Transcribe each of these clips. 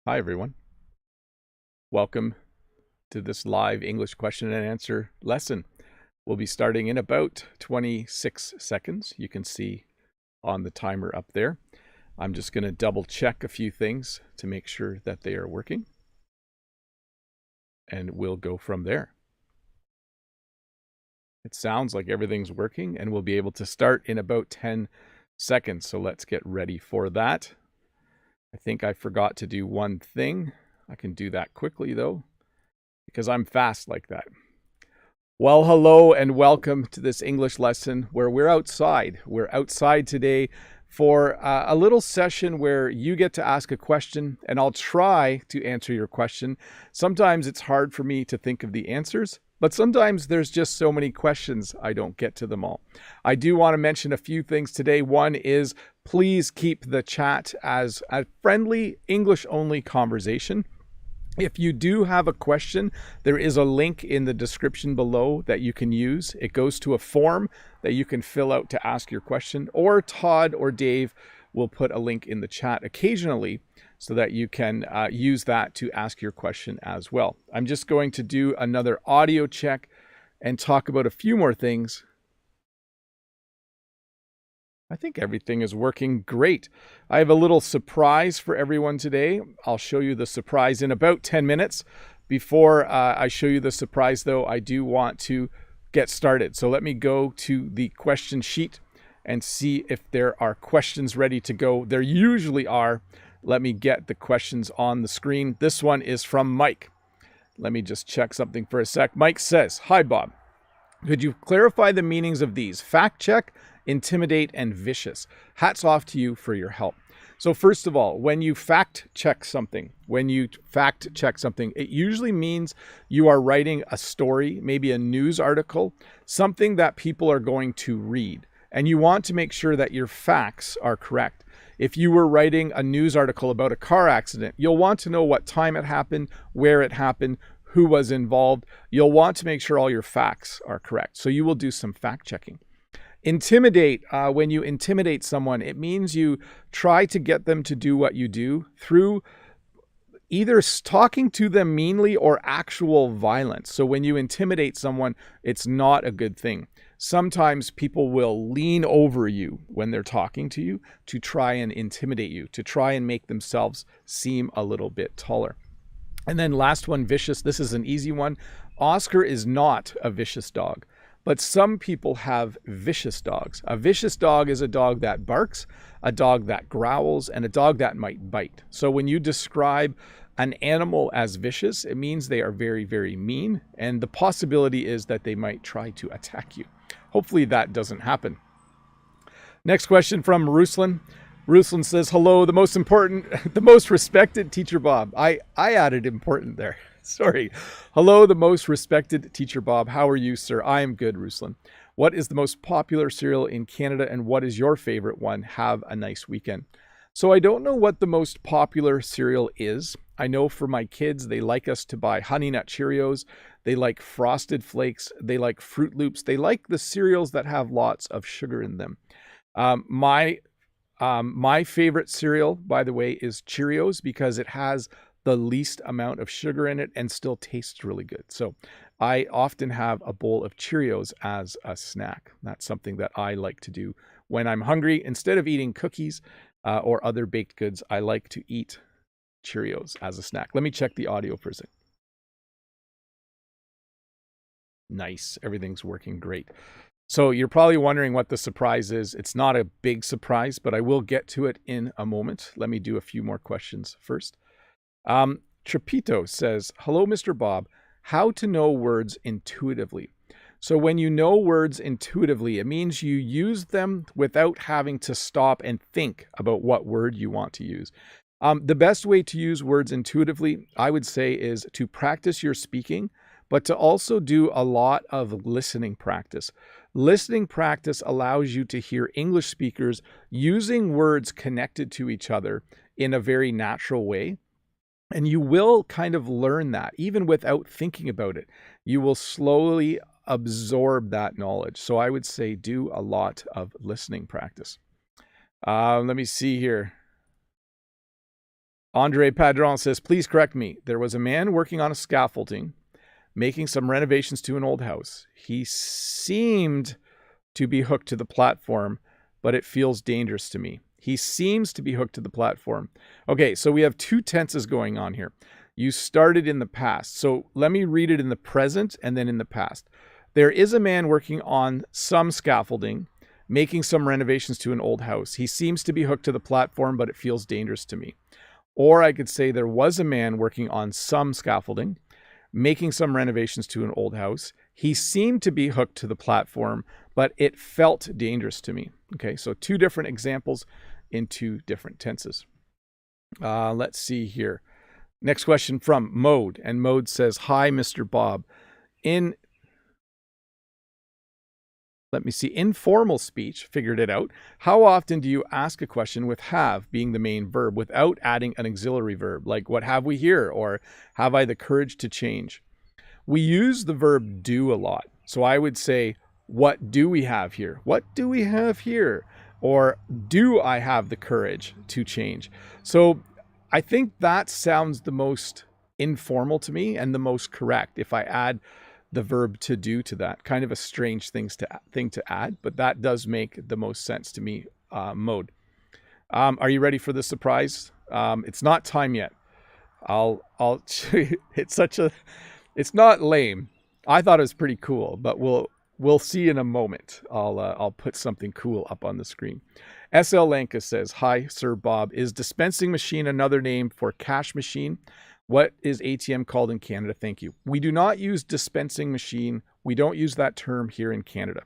Hi, everyone. Welcome to this live English question and answer lesson. We'll be starting in about 26 seconds. You can see on the timer up there. I'm just going to double check a few things to make sure that they are working. And we'll go from there. It sounds like everything's working, and we'll be able to start in about 10 seconds. So let's get ready for that. I think I forgot to do one thing. I can do that quickly, though, because I'm fast like that. Well, hello and welcome to this English lesson where we're outside. We're outside today for a little session where you get to ask a question and I'll try to answer your question. Sometimes it's hard for me to think of the answers, but sometimes there's just so many questions I don't get to them all. I do want to mention a few things today. One is please keep the chat as a friendly English-only conversation. If you do have a question, there is a link in the description below that you can use. It goes to a form that you can fill out to ask your question, or Todd or Dave will put a link in the chat occasionally so that you can use that to ask your question as well. I'm just going to do another audio check and talk about a few more things. I think everything is working great. I have a little surprise for everyone today. I'll show you the surprise in about 10 minutes. Before I show you the surprise, though, I do want to get started. So let me go to the question sheet and see if there are questions ready to go. There usually are. Let me get the questions on the screen. This one is from Mike. Let me just check something for a sec. Mike says, "Hi, Bob. Could you clarify the meanings of these? Fact check, intimidate, and vicious. Hats off to you for your help." So first of all, when you fact check something, it usually means you are writing a story, maybe a news article, something that people are going to read. And you want to make sure that your facts are correct. If you were writing a news article about a car accident, you'll want to know what time it happened, where it happened, who was involved. You'll want to make sure all your facts are correct. So you will do some fact checking. Intimidate, when you intimidate someone, it means you try to get them to do what you do through either talking to them meanly or actual violence. So when you intimidate someone, it's not a good thing. Sometimes people will lean over you when they're talking to you to try and intimidate you, to try and make themselves seem a little bit taller. And then last one, vicious. This is an easy one. Oscar is not a vicious dog, but some people have vicious dogs. A vicious dog is a dog that barks, a dog that growls, and a dog that might bite. So when you describe an animal as vicious, it means they are very, very mean, and the possibility is that they might try to attack you. Hopefully that doesn't happen. Next question from Ruslan. Ruslan says, "Hello, the most respected teacher Bob." I added important there. Sorry. "Hello, the most respected teacher Bob. How are you, sir?" I am good, Ruslan. "What is the most popular cereal in Canada and what is your favorite one? Have a nice weekend." So I don't know what the most popular cereal is. I know for my kids, they like us to buy Honey Nut Cheerios. They like Frosted Flakes. They like Fruit Loops. They like the cereals that have lots of sugar in them. My favorite cereal, by the way, is Cheerios because it has the least amount of sugar in it and still tastes really good. So I often have a bowl of Cheerios as a snack. That's something that I like to do when I'm hungry. Instead of eating cookies or other baked goods, I like to eat Cheerios as a snack. Let me check the audio for a second. Nice. Everything's working great. So you're probably wondering what the surprise is. It's not a big surprise, but I will get to it in a moment. Let me do a few more questions first. Trapito says, "Hello, Mr. Bob. How to know words intuitively?" So when you know words intuitively, it means you use them without having to stop and think about what word you want to use. The best way to use words intuitively, I would say, is to practice your speaking, but to also do a lot of listening practice. Listening practice allows you to hear English speakers using words connected to each other in a very natural way. And you will kind of learn that even without thinking about it. You will slowly absorb that knowledge. So I would say do a lot of listening practice. Let me see here. Andre Padron says, please correct me. There was a man working on a scaffolding, making some renovations to an old house. He seemed to be hooked to the platform, but it feels dangerous to me. He seems to be hooked to the platform. Okay, so we have two tenses going on here. You started in the past. So let me read it in the present and then in the past. There is a man working on some scaffolding, making some renovations to an old house. He seems to be hooked to the platform, but it feels dangerous to me. Or I could say there was a man working on some scaffolding, making some renovations to an old house. He seemed to be hooked to the platform, but it felt dangerous to me. Okay, so two different examples in two different tenses. Let's see here. Next question from Mode. And Mode says, hi, Mr. Bob. Let me see, informal speech, figured it out. How often do you ask a question with have being the main verb without adding an auxiliary verb? Like, what have we here? Or have I the courage to change? We use the verb do a lot. So I would say, what do we have here? What do we have here? Or do I have the courage to change? So I think that sounds the most informal to me and the most correct if I add the verb to do to that. Kind of a strange thing to add, but that does make the most sense to me. Mode. Are you ready for the surprise? It's not time yet. I'll it's not lame. I thought it was pretty cool, but we'll see in a moment. I'll put something cool up on the screen. SL Lanka says, hi, Sir Bob. Is dispensing machine another name for cash machine? What is ATM called in Canada? Thank you. We do not use dispensing machine. We don't use that term here in Canada.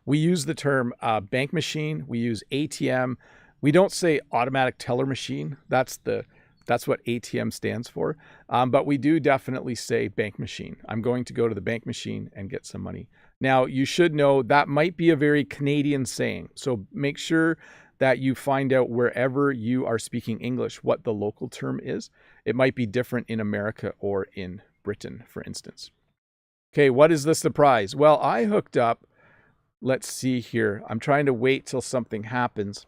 We use the term bank machine. We use ATM. We don't say automatic teller machine. That's what ATM stands for. But we do definitely say bank machine. I'm going to go to the bank machine and get some money. Now, you should know that might be a very Canadian saying. So make sure that you find out wherever you are speaking English what the local term is. It might be different in America or in Britain, for instance. Okay, what is the surprise? Well, I hooked up, let's see here. I'm trying to wait till something happens.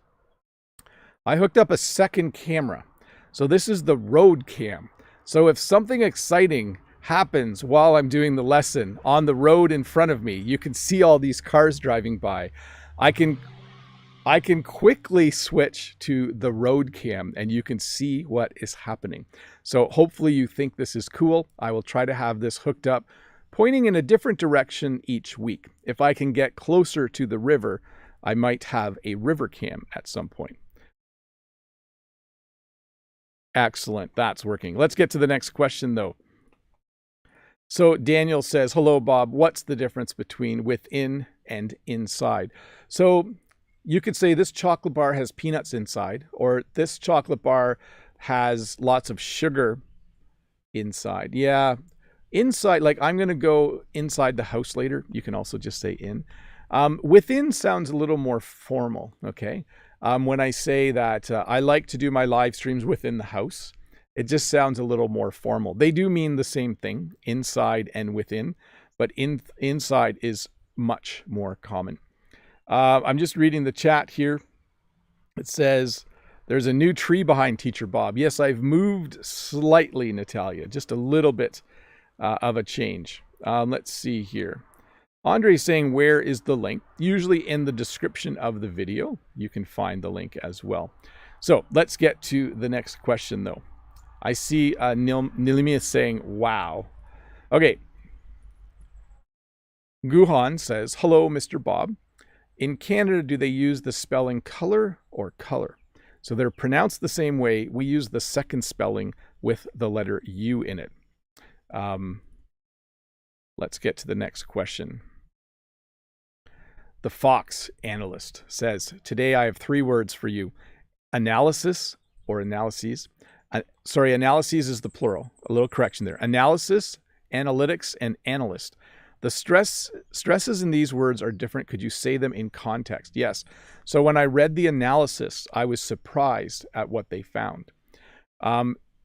I hooked up a second camera. So this is the road cam. So if something exciting happens while I'm doing the lesson on the road in front of me, you can see all these cars driving by. I can quickly switch to the road cam and you can see what is happening. So hopefully you think this is cool. I will try to have this hooked up, pointing in a different direction each week. If I can get closer to the river, I might have a river cam at some point. Excellent, that's working. Let's get to the next question though. So Daniel says, hello, Bob. What's the difference between within and inside? So you could say this chocolate bar has peanuts inside, or this chocolate bar has lots of sugar inside. Yeah, inside, like I'm going to go inside the house later. You can also just say in. Within sounds a little more formal, okay? When I say that I like to do my live streams within the house, it just sounds a little more formal. They do mean the same thing, inside and within, but inside is much more common. I'm just reading the chat here. It says, there's a new tree behind Teacher Bob. Yes, I've moved slightly, Natalia, just a little bit of a change. Let's see here. Andre's saying, where is the link? Usually in the description of the video, you can find the link as well. So let's get to the next question though. I see Nilimi saying, wow. Okay. Guhan says, hello, Mr. Bob. In Canada, do they use the spelling color or color? So they're pronounced the same way. We use the second spelling with the letter U in it. Let's get to the next question. The Fox analyst says, today I have 3 words for you. Analysis or analyses. Analyses is the plural. A little correction there. Analysis, analytics, and analyst. The stresses in these words are different. Could you say them in context? Yes. So when I read the analysis, I was surprised at what they found.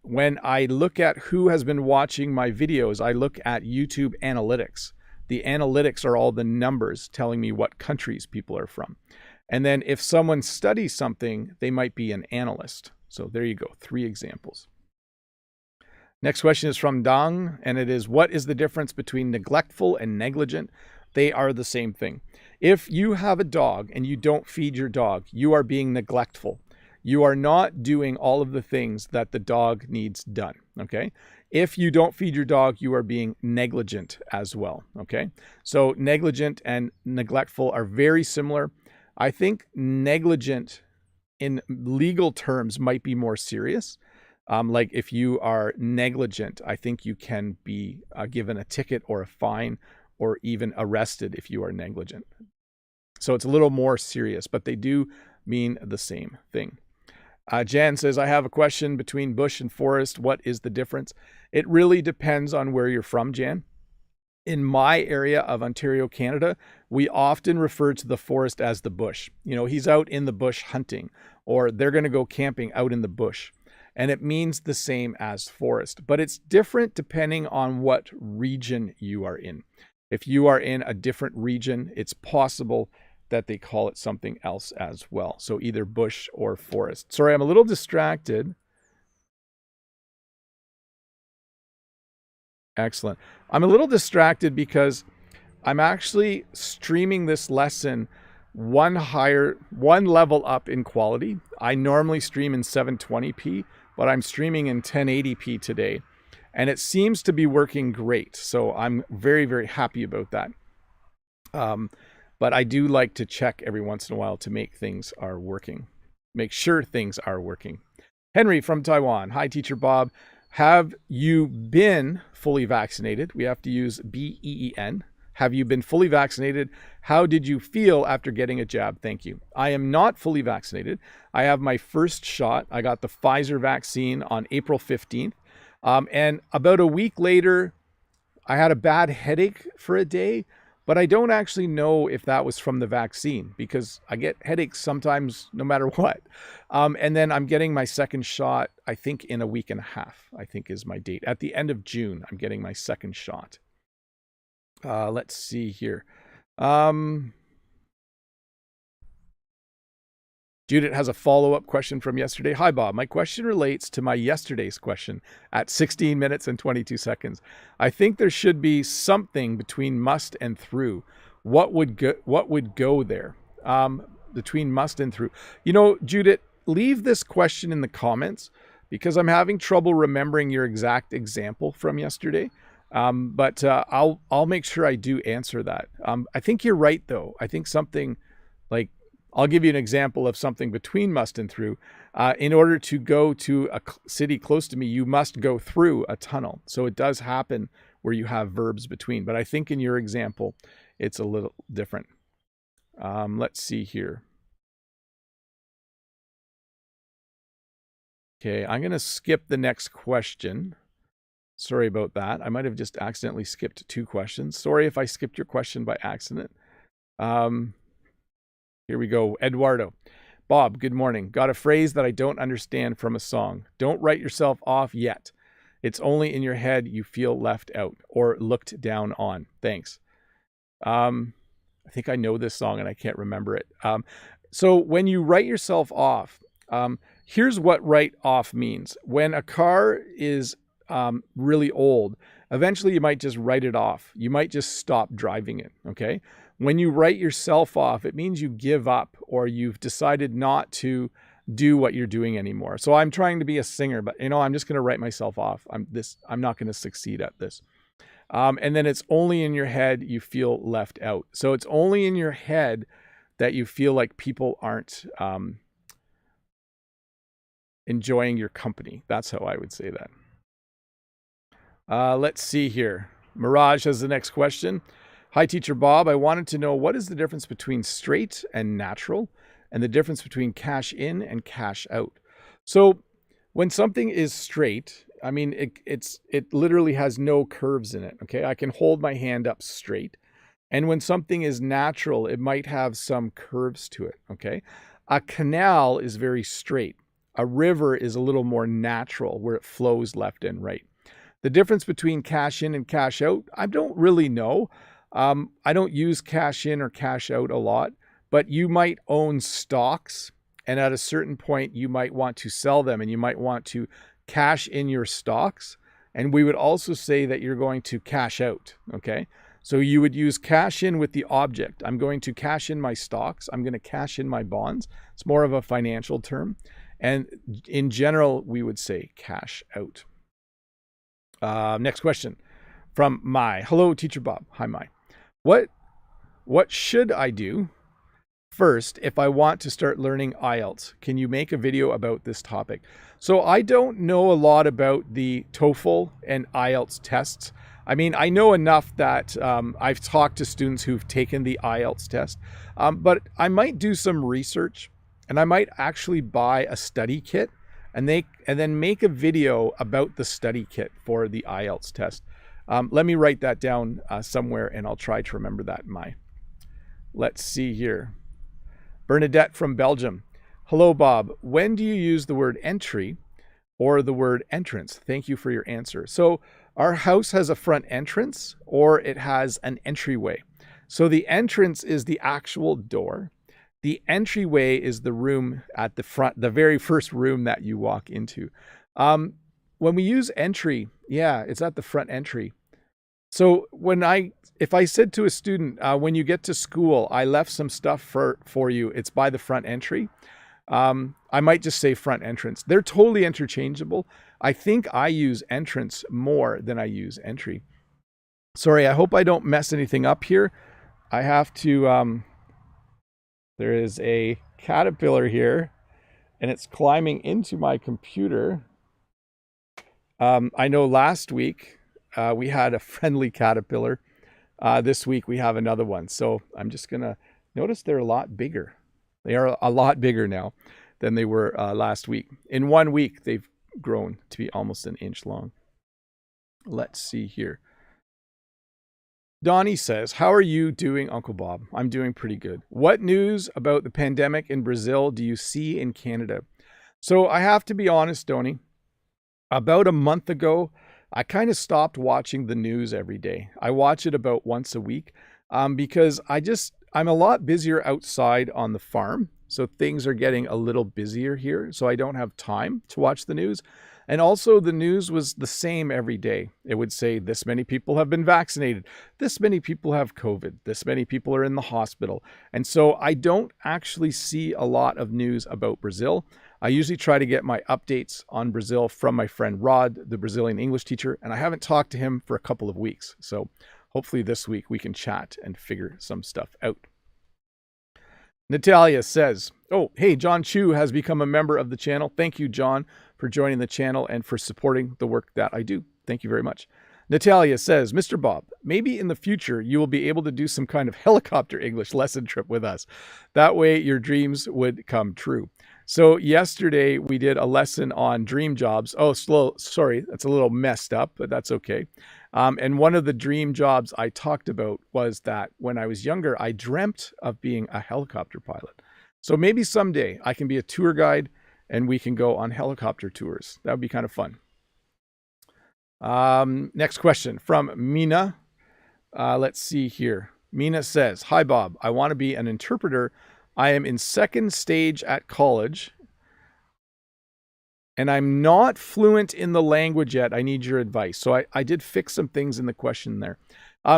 When I look at who has been watching my videos, I look at YouTube analytics. The analytics are all the numbers telling me what countries people are from. And then if someone studies something, they might be an analyst. So there you go, 3 examples. Next question is from Dang, and it is, what is the difference between neglectful and negligent? They are the same thing. If you have a dog and you don't feed your dog, you are being neglectful. You are not doing all of the things that the dog needs done, okay? If you don't feed your dog, you are being negligent as well, okay? So negligent and neglectful are very similar. I think negligent in legal terms might be more serious. Like if you are negligent, I think you can be given a ticket or a fine or even arrested if you are negligent. So it's a little more serious, but they do mean the same thing. Jan says, I have a question between bush and forest. What is the difference? It really depends on where you're from, Jan. In my area of Ontario, Canada, we often refer to the forest as the bush. You know, he's out in the bush hunting, or they're going to go camping out in the bush. And it means the same as forest, but it's different depending on what region you are in. If you are in a different region, it's possible that they call it something else as well. So either bush or forest. Sorry, I'm a little distracted. Excellent. I'm a little distracted because I'm actually streaming this lesson one level up in quality. I normally stream in 720p, but I'm streaming in 1080p today, and it seems to be working great. So I'm very, very happy about that. But I do like to check every once in a while to make sure things are working. Henry from Taiwan. Hi, Teacher Bob. Have you been fully vaccinated? We have to use BEEN. Have you been fully vaccinated? How did you feel after getting a jab? Thank you. I am not fully vaccinated. I have my first shot. I got the Pfizer vaccine on April 15th. And about a week later, I had a bad headache for a day, but I don't actually know if that was from the vaccine because I get headaches sometimes no matter what. And then I'm getting my second shot, I think in a week and a half, I think is my date. At the end of June, I'm getting my second shot. Let's see here. Judith has a follow-up question from yesterday. Hi, Bob. My question relates to my yesterday's question at 16 minutes and 22 seconds. I think there should be something between must and through. What would go there? Between must and through. You know, Judith, leave this question in the comments because I'm having trouble remembering your exact example from yesterday. But I'll make sure I do answer that. I think you're right, though. I think something like, I'll give you an example of something between must and through. In order to go to a city close to me, you must go through a tunnel. So it does happen where you have verbs between. But I think in your example, it's a little different. Let's see here. Okay, I'm going to skip the next question. Sorry about that. I might have just accidentally skipped 2 questions. Sorry if I skipped your question by accident. Here we go. Eduardo. Bob, good morning. Got a phrase that I don't understand from a song. Don't write yourself off yet. It's only in your head you feel left out or looked down on. Thanks. I think I know this song and I can't remember it. So when you write yourself off, here's what write off means. When a car is really old, eventually you might just write it off. You might just stop driving it, okay? When you write yourself off, it means you give up or you've decided not to do what you're doing anymore. So I'm trying to be a singer, but I'm just going to write myself off. I'm not going to succeed at this. And then it's only in your head you feel left out. So it's only in your head that you feel like people aren't enjoying your company. That's how I would say that. Let's see here. Mirage has the next question. Hi, Teacher Bob. I wanted to know what is the difference between straight and natural and the difference between cash in and cash out. So when something is straight, I mean, it literally has no curves in it. Okay. I can hold my hand up straight. And when something is natural, it might have some curves to it. Okay. A canal is very straight. A river is a little more natural where it flows left and right. The difference between cash in and cash out, I don't really know. I don't use cash in or cash out a lot, but you might own stocks And at a certain point, you might want to sell them and you might want to cash in your stocks. And we would also say that you're going to cash out, okay? So you would use cash in with the object. I'm going to cash in my stocks. I'm going to cash in my bonds. It's more of a financial term. And in general, we would say cash out. Next question from Mai. Hello, Teacher Bob. Hi, Mai. What should I do first if I want to start learning IELTS? Can you make a video about this topic? So I don't know a lot about the TOEFL and IELTS tests. I mean, I know enough that I've talked to students who've taken the IELTS test, but I might do some research and I might actually buy a study kit and then make a video about the study kit for the IELTS test. Let me write that down somewhere and I'll try to remember that in my. Let's see here. Bernadette from Belgium. Hello, Bob. When do you use the word entry or the word entrance? Thank you for your answer. So our house has a front entrance or it has an entryway. So the entrance is the actual door. The entryway is the room at the front, the very first room that you walk into. When we use entry, yeah, it's at the front entry. So if I said to a student, when you get to school, I left some stuff for you, it's by the front entry. I might just say front entrance. They're totally interchangeable. I think I use entrance more than I use entry. Sorry, I hope I don't mess anything up here. I have to, there is a caterpillar here and it's climbing into my computer. I know last week we had a friendly caterpillar. This week we have another one. So I'm just gonna notice they're a lot bigger. They are a lot bigger now than they were last week. In 1 week, they've grown to be almost an inch long. Let's see here. Donnie says, how are you doing, Uncle Bob? I'm doing pretty good. What news about the pandemic in Brazil do you see in Canada? So I have to be honest, Donnie. About a month ago, I kind of stopped watching the news every day. I watch it about once a week because I'm a lot busier outside on the farm. So things are getting a little busier here. So I don't have time to watch the news. And also the news was the same every day. It would say this many people have been vaccinated. This many people have COVID. This many people are in the hospital. And so I don't actually see a lot of news about Brazil. I usually try to get my updates on Brazil from my friend Rod, the Brazilian English teacher, and I haven't talked to him for a couple of weeks. So hopefully this week we can chat and figure some stuff out. Natalia says, oh, hey, John Chu has become a member of the channel. Thank you, John, for joining the channel and for supporting the work that I do. Thank you very much. Natalia says, Mr. Bob, maybe in the future you will be able to do some kind of helicopter English lesson trip with us. That way your dreams would come true. So yesterday we did a lesson on dream jobs. Oh, sorry, that's a little messed up, but that's okay. And one of the dream jobs I talked about was that when I was younger, I dreamt of being a helicopter pilot. So maybe someday I can be a tour guide and we can go on helicopter tours. That would be kind of fun. Next question from Mina. Let's see here. Mina says, hi, Bob. I want to be an interpreter. I am in second stage at college and I'm not fluent in the language yet. I need your advice. So I did fix some things in the question there.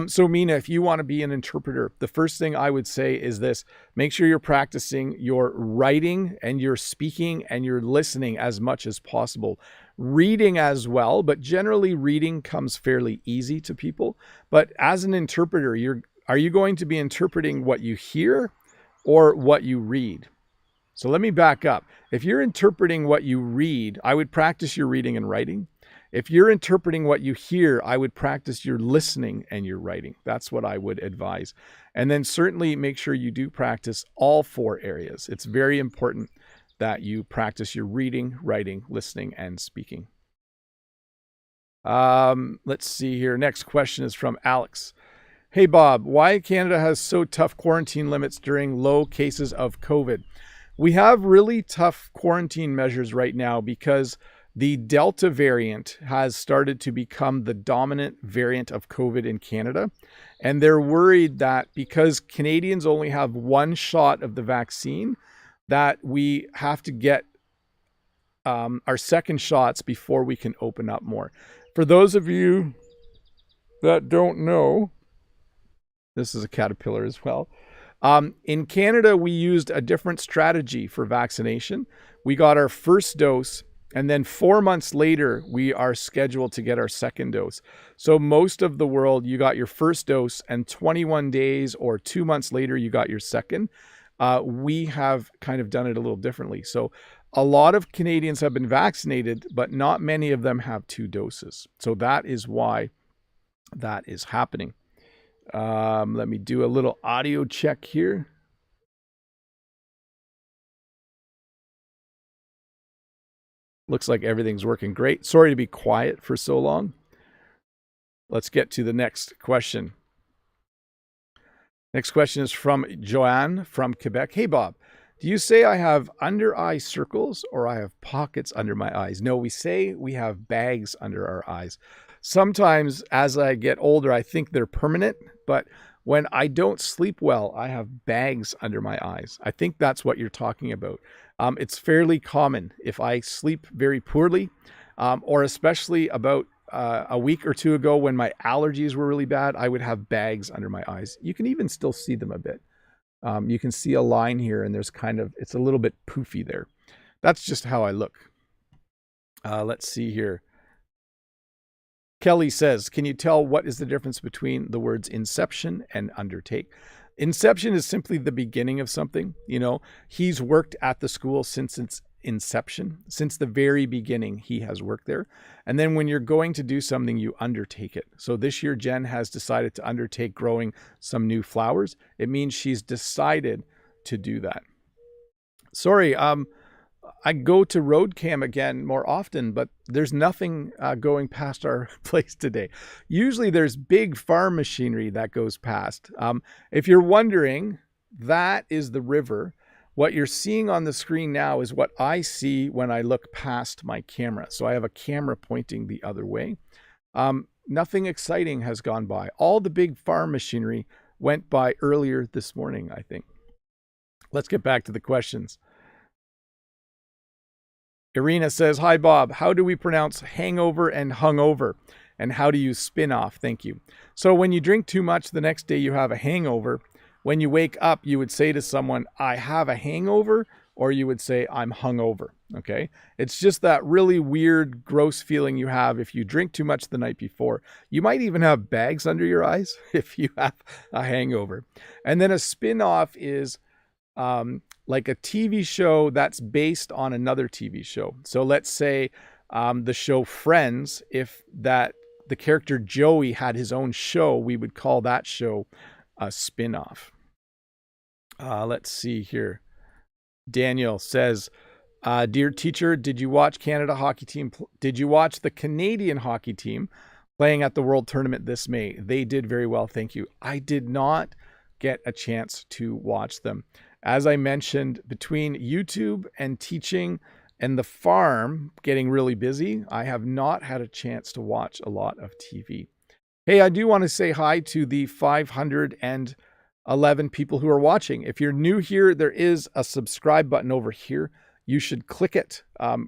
So Mina, if you want to be an interpreter, the first thing I would say is this: make sure you're practicing your writing and your speaking and your listening as much as possible. Reading as well, but generally reading comes fairly easy to people. But as an interpreter, are you going to be interpreting what you hear or what you read? So let me back up. If you're interpreting what you read, I would practice your reading and writing. If you're interpreting what you hear, I would practice your listening and your writing. That's what I would advise. And then certainly make sure you do practice all four areas. It's very important that you practice your reading, writing, listening, and speaking. Let's see here. Next question is from Alex. Hey, Bob, why Canada has so tough quarantine limits during low cases of COVID? We have really tough quarantine measures right now because the Delta variant has started to become the dominant variant of COVID in Canada. And they're worried that because Canadians only have one shot of the vaccine, that we have to get our second shots before we can open up more. For those of you that don't know, this is a caterpillar as well. In Canada, we used a different strategy for vaccination. We got our first dose, and then 4 months later, we are scheduled to get our second dose. So most of the world, you got your first dose, and 21 days or 2 months later, you got your second. We have kind of done it a little differently. So a lot of Canadians have been vaccinated, but not many of them have 2 doses. So that is why that is happening. Let me do a little audio check here. Looks like everything's working great. Sorry to be quiet for so long. Let's get to the next question. Next question is from Joanne from Quebec. Hey, Bob, do you say I have under-eye circles or I have pockets under my eyes? No, we say we have bags under our eyes. Sometimes as I get older, I think they're permanent, but when I don't sleep well, I have bags under my eyes. I think that's what you're talking about. It's fairly common if I sleep very poorly, or especially about a week or two ago when my allergies were really bad, I would have bags under my eyes. You can even still see them a bit. You can see a line here and there's it's a little bit poofy there. That's just how I look. Let's see here. Kelly says, can you tell what is the difference between the words inception and undertake? Inception is simply the beginning of something. You know, he's worked at the school since its inception. Since the very beginning, he has worked there. And then when you're going to do something, you undertake it. So this year, Jen has decided to undertake growing some new flowers. It means she's decided to do that. Sorry, I go to road cam again more often, but there's nothing going past our place today. Usually there's big farm machinery that goes past. If you're wondering, that is the river. What you're seeing on the screen now is what I see when I look past my camera. So I have a camera pointing the other way. Nothing exciting has gone by. All the big farm machinery went by earlier this morning, I think. Let's get back to the questions. Irina says, hi, Bob. How do we pronounce hangover and hungover? And how do you spin off? Thank you. So when you drink too much, the next day you have a hangover. When you wake up, you would say to someone, I have a hangover, or you would say, I'm hungover. Okay. It's just that really weird, gross feeling you have if you drink too much the night before. You might even have bags under your eyes if you have a hangover. And then a spin-off is like a TV show that's based on another TV show. So let's say the show Friends, if the character Joey had his own show, we would call that show a spin-off. Let's see here. Daniel says, dear teacher, did you watch Canada hockey team? Did you watch the Canadian hockey team playing at the World Tournament this May? They did very well, thank you. I did not get a chance to watch them. As I mentioned, between YouTube and teaching and the farm getting really busy, I have not had a chance to watch a lot of TV. Hey, I do want to say hi to the 511 people who are watching. If you're new here, there is a subscribe button over here. You should click it.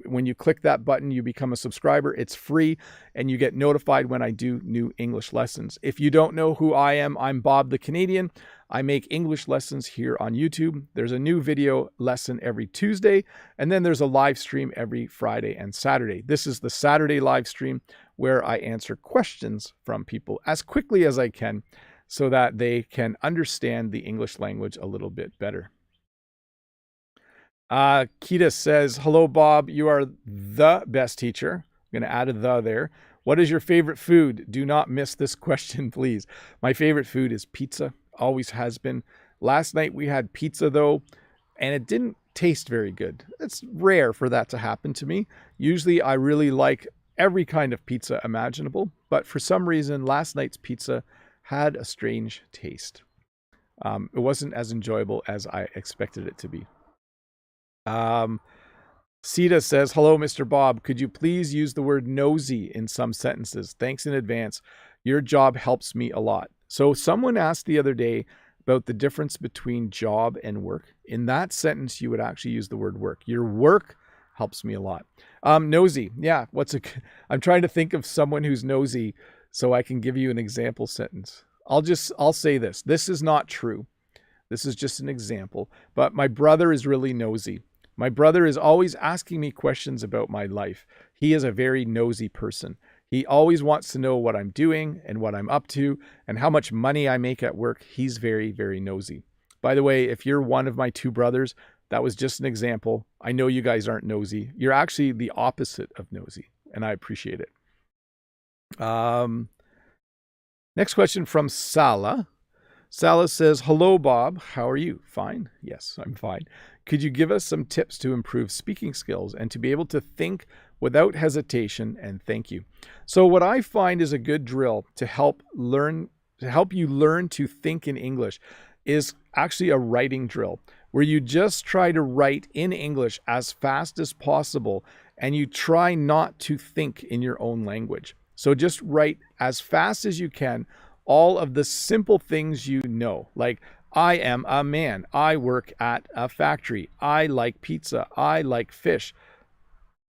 When you click that button, you become a subscriber. It's free, and you get notified when I do new English lessons. If you don't know who I am, I'm Bob the Canadian. I make English lessons here on YouTube. There's a new video lesson every Tuesday, and then there's a live stream every Friday and Saturday. This is the Saturday live stream where I answer questions from people as quickly as I can so that they can understand the English language a little bit better. Kita says, hello, Bob. You are the best teacher. I'm going to add a the there. What is your favorite food? Do not miss this question, please. My favorite food is pizza. Always has been. Last night we had pizza, though, and it didn't taste very good. It's rare for that to happen to me. Usually I really like every kind of pizza imaginable, but for some reason, last night's pizza had a strange taste. It wasn't as enjoyable as I expected it to be. Sita says, hello, Mr. Bob. Could you please use the word nosy in some sentences? Thanks in advance. Your job helps me a lot. So someone asked the other day, about the difference between job and work. In that sentence, you would actually use the word work. Your work helps me a lot. Nosy. Yeah. I'm trying to think of someone who's nosy so I can give you an example sentence. I'll say this. This is not true. This is just an example, but my brother is really nosy. My brother is always asking me questions about my life. He is a very nosy person. He always wants to know what I'm doing and what I'm up to and how much money I make at work. He's very, very nosy. By the way, if you're one of my two brothers, that was just an example. I know you guys aren't nosy. You're actually the opposite of nosy, and I appreciate it. Next question from Sala. Sala says, hello, Bob. How are you? Fine. Yes, I'm fine. Could you give us some tips to improve speaking skills and to be able to think without hesitation? And thank you. So what I find is a good drill to help you learn to think in English is actually a writing drill where you just try to write in English as fast as possible and you try not to think in your own language. So just write as fast as you can all of the simple things you know, like I am a man, I work at a factory, I like pizza, I like fish.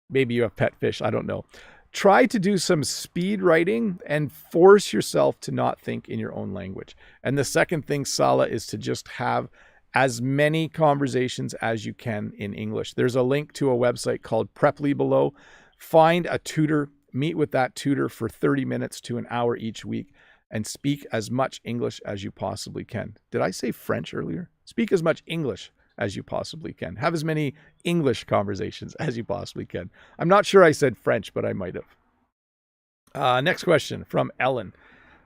Maybe you have pet fish, I don't know. Try to do some speed writing and force yourself to not think in your own language. And the second thing, Sala, is to just have as many conversations as you can in English. There's a link to a website called Preply below. Find a tutor, meet with that tutor for 30 minutes to an hour each week, and speak as much English as you possibly can. Did I say French earlier? Speak as much English as you possibly can. Have as many English conversations as you possibly can. I'm not sure I said French, but I might have. Next question from Ellen.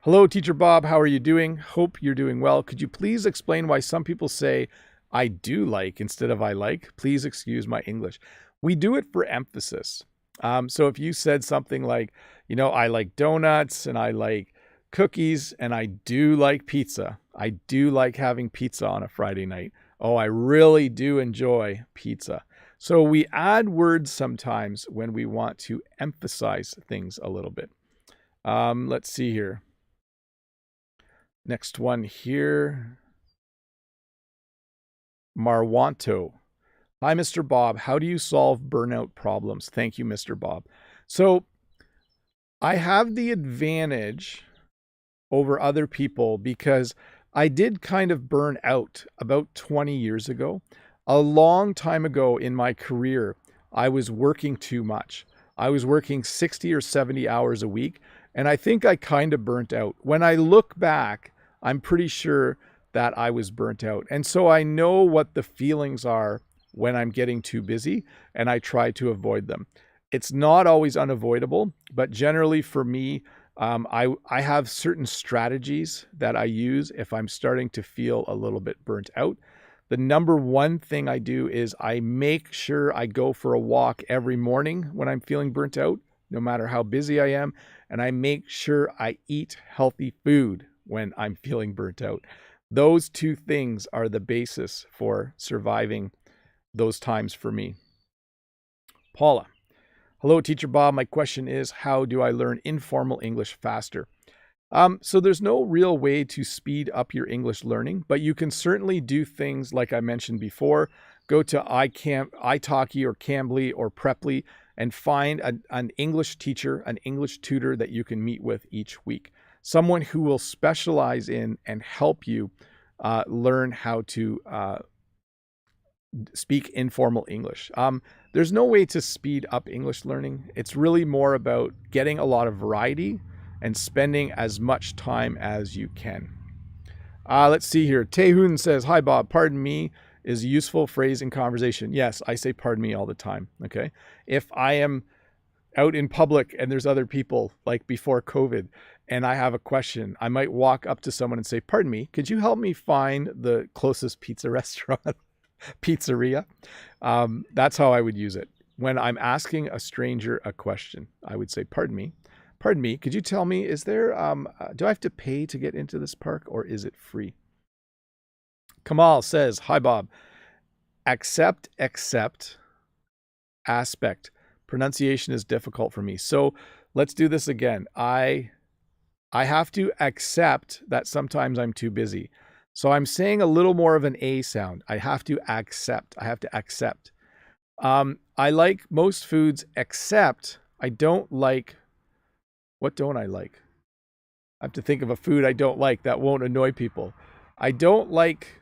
Hello, Teacher Bob. How are you doing? Hope you're doing well. Could you please explain why some people say I do like instead of I like? Please excuse my English. We do it for emphasis. So if you said something like, I like donuts and I like cookies and I do like pizza. I do like having pizza on a Friday night. Oh, I really do enjoy pizza. So we add words sometimes when we want to emphasize things a little bit. Let's see here. Next one here. Marwanto. Hi, Mr. Bob. How do you solve burnout problems? Thank you, Mr. Bob. So I have the advantage over other people because I did kind of burn out about 20 years ago. A long time ago in my career, I was working too much. I was working 60 or 70 hours a week, and I think I kind of burnt out. When I look back, I'm pretty sure that I was burnt out. And so I know what the feelings are when I'm getting too busy, and I try to avoid them. It's not always unavoidable, but generally for me, I have certain strategies that I use if I'm starting to feel a little bit burnt out. The number one thing I do is I make sure I go for a walk every morning when I'm feeling burnt out, no matter how busy I am. And I make sure I eat healthy food when I'm feeling burnt out. Those two things are the basis for surviving those times for me. Paula. Hello, Teacher Bob. My question is, how do I learn informal English faster? So there's no real way to speed up your English learning, but you can certainly do things like I mentioned before. Go to italki or Cambly or Preply and find an English teacher, an English tutor that you can meet with each week. Someone who will specialize in and help you learn how to speak informal English. There's no way to speed up English learning. It's really more about getting a lot of variety and spending as much time as you can. Let's see here. Tehun says, hi, Bob. Pardon me is a useful phrase in conversation. Yes, I say pardon me all the time. Okay. If I am out in public and there's other people, like before COVID, and I have a question, I might walk up to someone and say, pardon me, could you help me find the closest pizza restaurant? Pizzeria. That's how I would use it. When I'm asking a stranger a question, I would say, pardon me, could you tell me, is there, do I have to pay to get into this park or is it free? Kamal says, hi, Bob. Accept, aspect. Pronunciation is difficult for me. So let's do this again. I have to accept that sometimes I'm too busy. So I'm saying a little more of an A sound. I have to accept. I have to accept. I like most foods except I don't like, what don't I like? I have to think of a food I don't like that won't annoy people. I don't like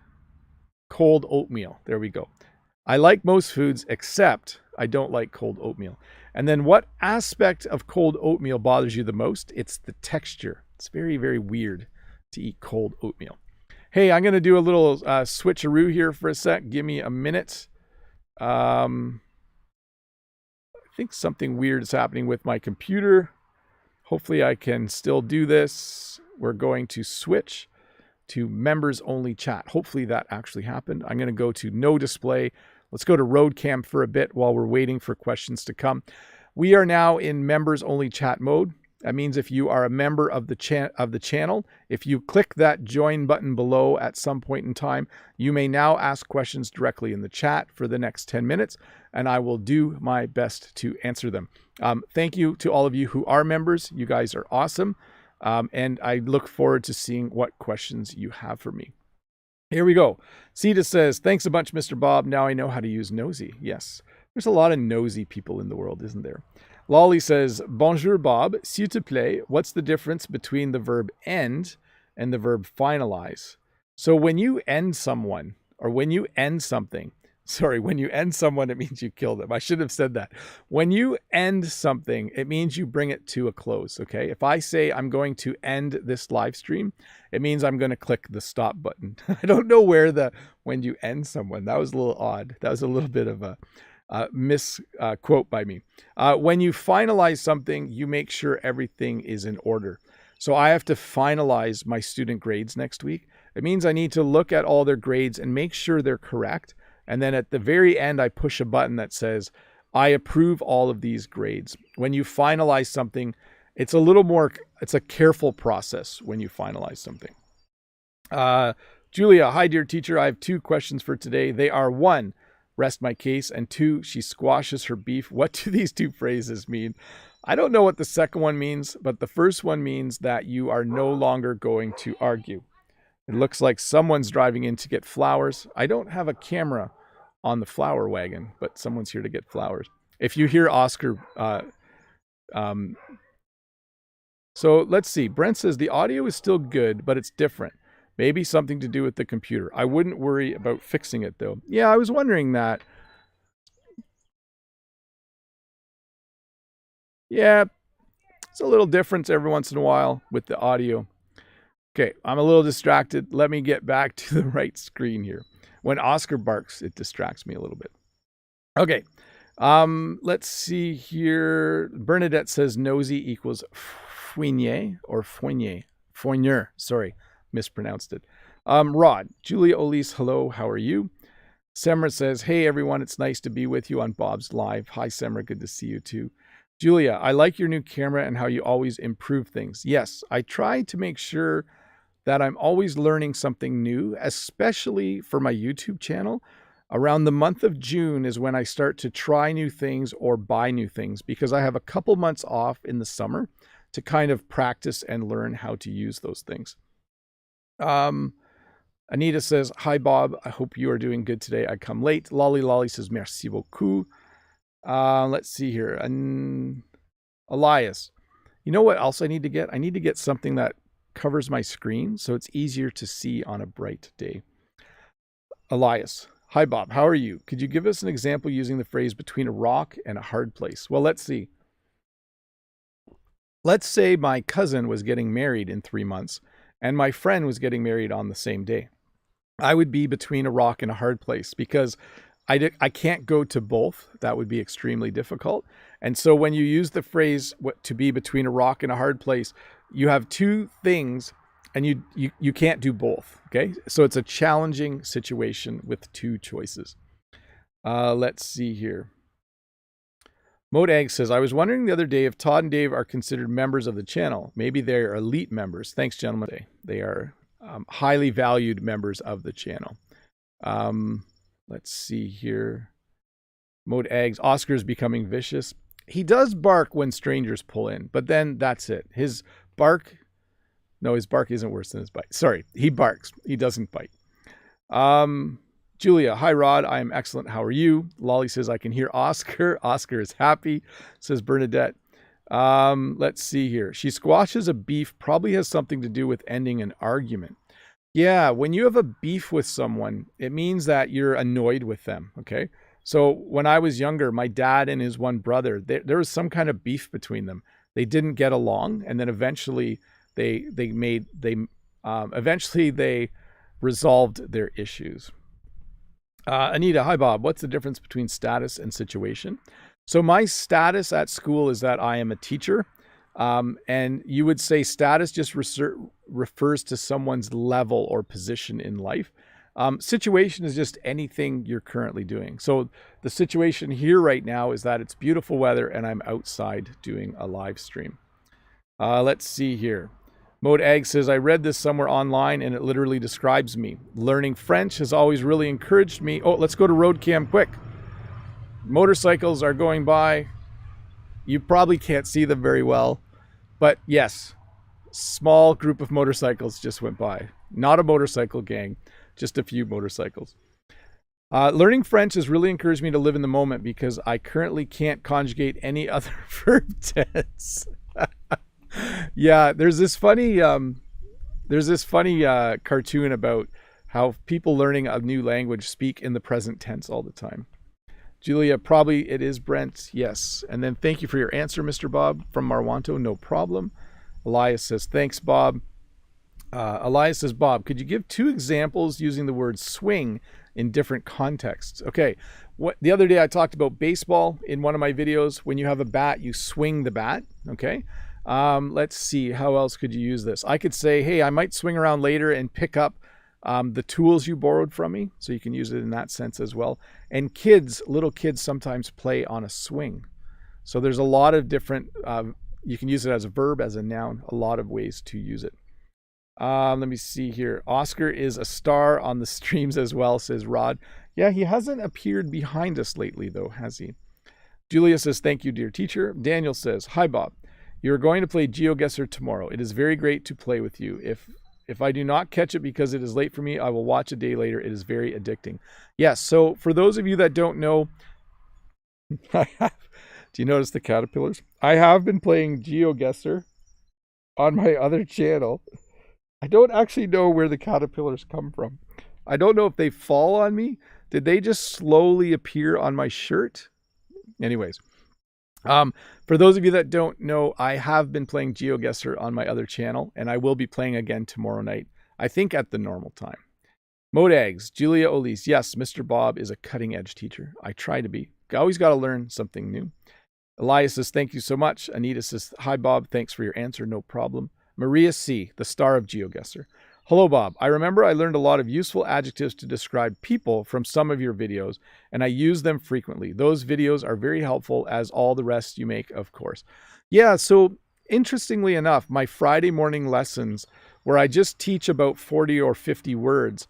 cold oatmeal. There we go. I like most foods except I don't like cold oatmeal. And then what aspect of cold oatmeal bothers you the most? It's the texture. It's very, very weird to eat cold oatmeal. Hey, I'm going to do a little switcheroo here for a sec. Give me a minute. I think something weird is happening with my computer. Hopefully I can still do this. We're going to switch to members only chat. Hopefully that actually happened. I'm going to go to no display. Let's go to Roadcam for a bit while we're waiting for questions to come. We are now in members only chat mode. That means if you are a member of the channel, if you click that join button below at some point in time, you may now ask questions directly in the chat for the next 10 minutes, and I will do my best to answer them. Thank you to all of you who are members. You guys are awesome, and I look forward to seeing what questions you have for me. Here we go. Sita says, thanks a bunch, Mr. Bob. Now I know how to use nosy. Yes, there's a lot of nosy people in the world, isn't there? Lolly says, bonjour, Bob. S'il te plaît, what's the difference between the verb end and the verb finalize? So when you end someone, or when you end something, when you end someone, it means you kill them. I should have said that. When you end something, it means you bring it to a close, okay? If I say I'm going to end this live stream, it means I'm going to click the stop button. I don't know where when you end someone, that was a little odd. That was a little bit of a misquote by me. When you finalize something, you make sure everything is in order. So I have to finalize my student grades next week. It means I need to look at all their grades and make sure they're correct. And then at the very end, I push a button that says, I approve all of these grades. When you finalize something, it's a careful process when you finalize something. Julia, hi, dear teacher. I have 2 questions for today. They are 1, rest my case, and 2, she squashes her beef. What do these 2 phrases mean? I don't know what the second one means, but the first one means that you are no longer going to argue. It looks like someone's driving in to get flowers. I don't have a camera on the flower wagon, but someone's here to get flowers. If you hear Oscar, so let's see. Brent says the audio is still good, but it's different. Maybe something to do with the computer. I wouldn't worry about fixing it though. Yeah, I was wondering that. Yeah, it's a little difference every once in a while with the audio. Okay, I'm a little distracted. Let me get back to the right screen here. When Oscar barks, it distracts me a little bit. Okay, let's see here. Bernadette says nosy equals fouinier or fournier. Fournier, sorry, mispronounced it. Rod, Julia Olise, hello, how are you? Semra says, hey everyone, it's nice to be with you on Bob's Live. Hi Semra, good to see you too. Julia, I like your new camera and how you always improve things. Yes, I try to make sure that I'm always learning something new, especially for my YouTube channel. Around the month of June is when I start to try new things or buy new things because I have a couple months off in the summer to kind of practice and learn how to use those things. Anita says, hi Bob, I hope you are doing good today. I come late. Lolly says, merci beaucoup. Let's see here. And Elias, you know what else I need to get? I need to get something that covers my screen so it's easier to see on a bright day. Elias, hi Bob, how are you? Could you give us an example using the phrase between a rock and a hard place? Well, let's see. Let's say my cousin was getting married in 3 months and my friend was getting married on the same day. I would be between a rock and a hard place because I can't go to both. That would be extremely difficult. And so when you use the phrase to be between a rock and a hard place, you have 2 things and you can't do both. Okay. So it's a challenging situation with 2 choices. Let's see here. Mode Egg says, I was wondering the other day if Todd and Dave are considered members of the channel. Maybe they're elite members. Thanks, gentlemen. They are highly valued members of the channel. Let's see here. Mode Eggs. Oscar's becoming vicious. He does bark when strangers pull in, but then that's it. His bark No, his bark isn't worse than his bite. Sorry, he barks. He doesn't bite. Julia, hi Rod, I am excellent. How are you? Lolly says, I can hear Oscar. Oscar is happy, says Bernadette. Let's see here. She squashes a beef, probably has something to do with ending an argument. Yeah, when you have a beef with someone, it means that you're annoyed with them, okay? So when I was younger, my dad and his one brother, there was some kind of beef between them. They didn't get along, and then eventually they resolved their issues. Anita, hi Bob. What's the difference between status and situation? So my status at school is that I am a teacher. And you would say status just refers to someone's level or position in life. Situation is just anything you're currently doing. So the situation here right now is that it's beautiful weather and I'm outside doing a live stream. Let's see here. Mode Ag says, I read this somewhere online and it literally describes me. Learning French has always really encouraged me. Oh, let's go to road cam quick. Motorcycles are going by. You probably can't see them very well, but yes, small group of motorcycles just went by. Not a motorcycle gang, just a few motorcycles. Learning French has really encouraged me to live in the moment because I currently can't conjugate any other verb tense. Yeah, there's this funny cartoon about how people learning a new language speak in the present tense all the time. Julia, probably it is Brent. Yes. And then thank you for your answer, Mr. Bob from Marwanto. No problem. Elias says, thanks, Bob. Elias says, Bob, could you give 2 examples using the word swing in different contexts? Okay. The other day I talked about baseball in one of my videos. When you have a bat, you swing the bat. Okay. Let's see. How else could you use this? I could say, hey, I might swing around later and pick up the tools you borrowed from me. So you can use it in that sense as well. And little kids sometimes play on a swing. So there's a lot of different, you can use it as a verb, as a noun, a lot of ways to use it. Let me see here. Oscar is a star on the streams as well, says Rod. Yeah, he hasn't appeared behind us lately though, has he? Julia says, thank you, dear teacher. Daniel says, hi, Bob. You're going to play GeoGuessr tomorrow. It is very great to play with you. If I do not catch it because it is late for me, I will watch a day later. It is very addicting. Yes, so for those of you that don't know, do you notice the caterpillars? I have been playing GeoGuessr on my other channel. I don't actually know where the caterpillars come from. I don't know if they fall on me. Did they just slowly appear on my shirt? Anyways. For those of you that don't know, I have been playing GeoGuessr on my other channel, and I will be playing again tomorrow night, I think at the normal time. Modags, Julia Olise, yes, Mr. Bob is a cutting-edge teacher. I try to be. Always got to learn something new. Elias says, thank you so much. Anita says, hi, Bob. Thanks for your answer. No problem. Maria C., the star of GeoGuessr. Hello, Bob. I remember I learned a lot of useful adjectives to describe people from some of your videos, and I use them frequently. Those videos are very helpful, as all the rest you make, of course. Yeah, so interestingly enough, my Friday morning lessons, where I just teach about 40 or 50 words,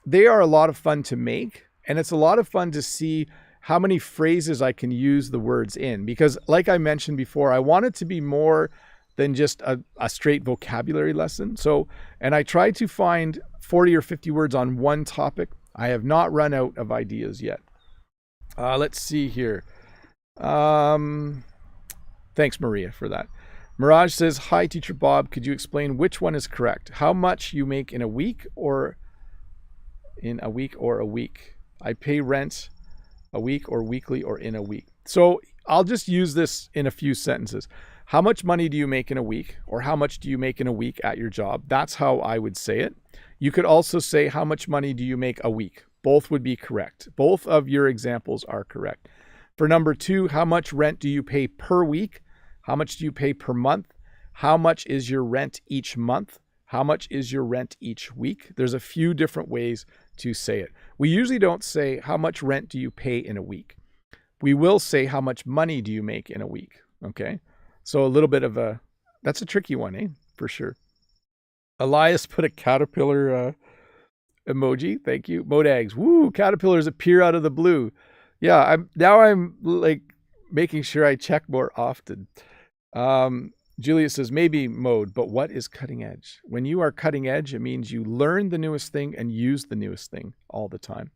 they are a lot of fun to make, and it's a lot of fun to see how many phrases I can use the words in. Because like I mentioned before, I want it to be more than just a straight vocabulary lesson. So, and I try to find 40 or 50 words on one topic. I have not run out of ideas yet. Let's see here. Thanks, Maria, for that. Mirage says, hi, Teacher Bob. Could you explain which one is correct? How much you make in a week or a week? I pay rent a week or weekly or in a week. So I'll just use this in a few sentences. How much money do you make in a week? Or how much do you make in a week at your job? That's how I would say it. You could also say, how much money do you make a week? Both would be correct. Both of your examples are correct. For number 2, how much rent do you pay per week? How much do you pay per month? How much is your rent each month? How much is your rent each week? There's a few different ways to say it. We usually don't say, how much rent do you pay in a week? We will say, how much money do you make in a week? Okay. So a little bit of that's a tricky one, eh? For sure. Elias put a caterpillar emoji. Thank you. Modags. Woo, caterpillars appear out of the blue. Yeah, I'm like making sure I check more often. Julia says, maybe mode, but what is cutting edge? When you are cutting edge, it means you learn the newest thing and use the newest thing all the time.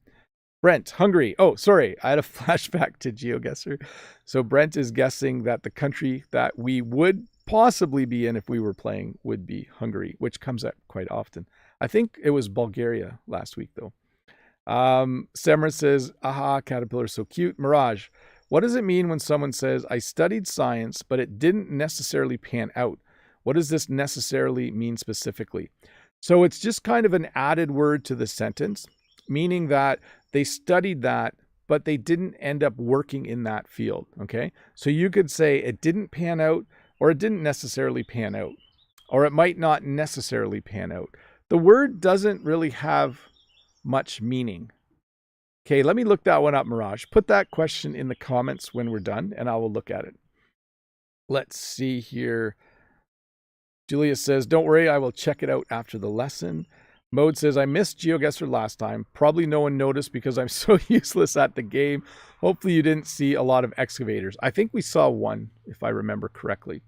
Brent, Hungary. Oh, sorry. I had a flashback to GeoGuessr. So Brent is guessing that the country that we would possibly be in if we were playing would be Hungary, which comes up quite often. I think it was Bulgaria last week, though. Semra says, aha, caterpillar so cute. Mirage, what does it mean when someone says, I studied science, but it didn't necessarily pan out? What does this necessarily mean specifically? So it's just kind of an added word to the sentence, meaning that they studied that, but they didn't end up working in that field, okay? So you could say it didn't pan out, or it didn't necessarily pan out, or it might not necessarily pan out. The word doesn't really have much meaning. Okay, let me look that one up, Mirage. Put that question in the comments when we're done, and I will look at it. Let's see here. Julia says, don't worry, I will check it out after the lesson. Mode says, I missed GeoGuessr last time. Probably no one noticed because I'm so useless at the game. Hopefully you didn't see a lot of excavators. I think we saw one, if I remember correctly.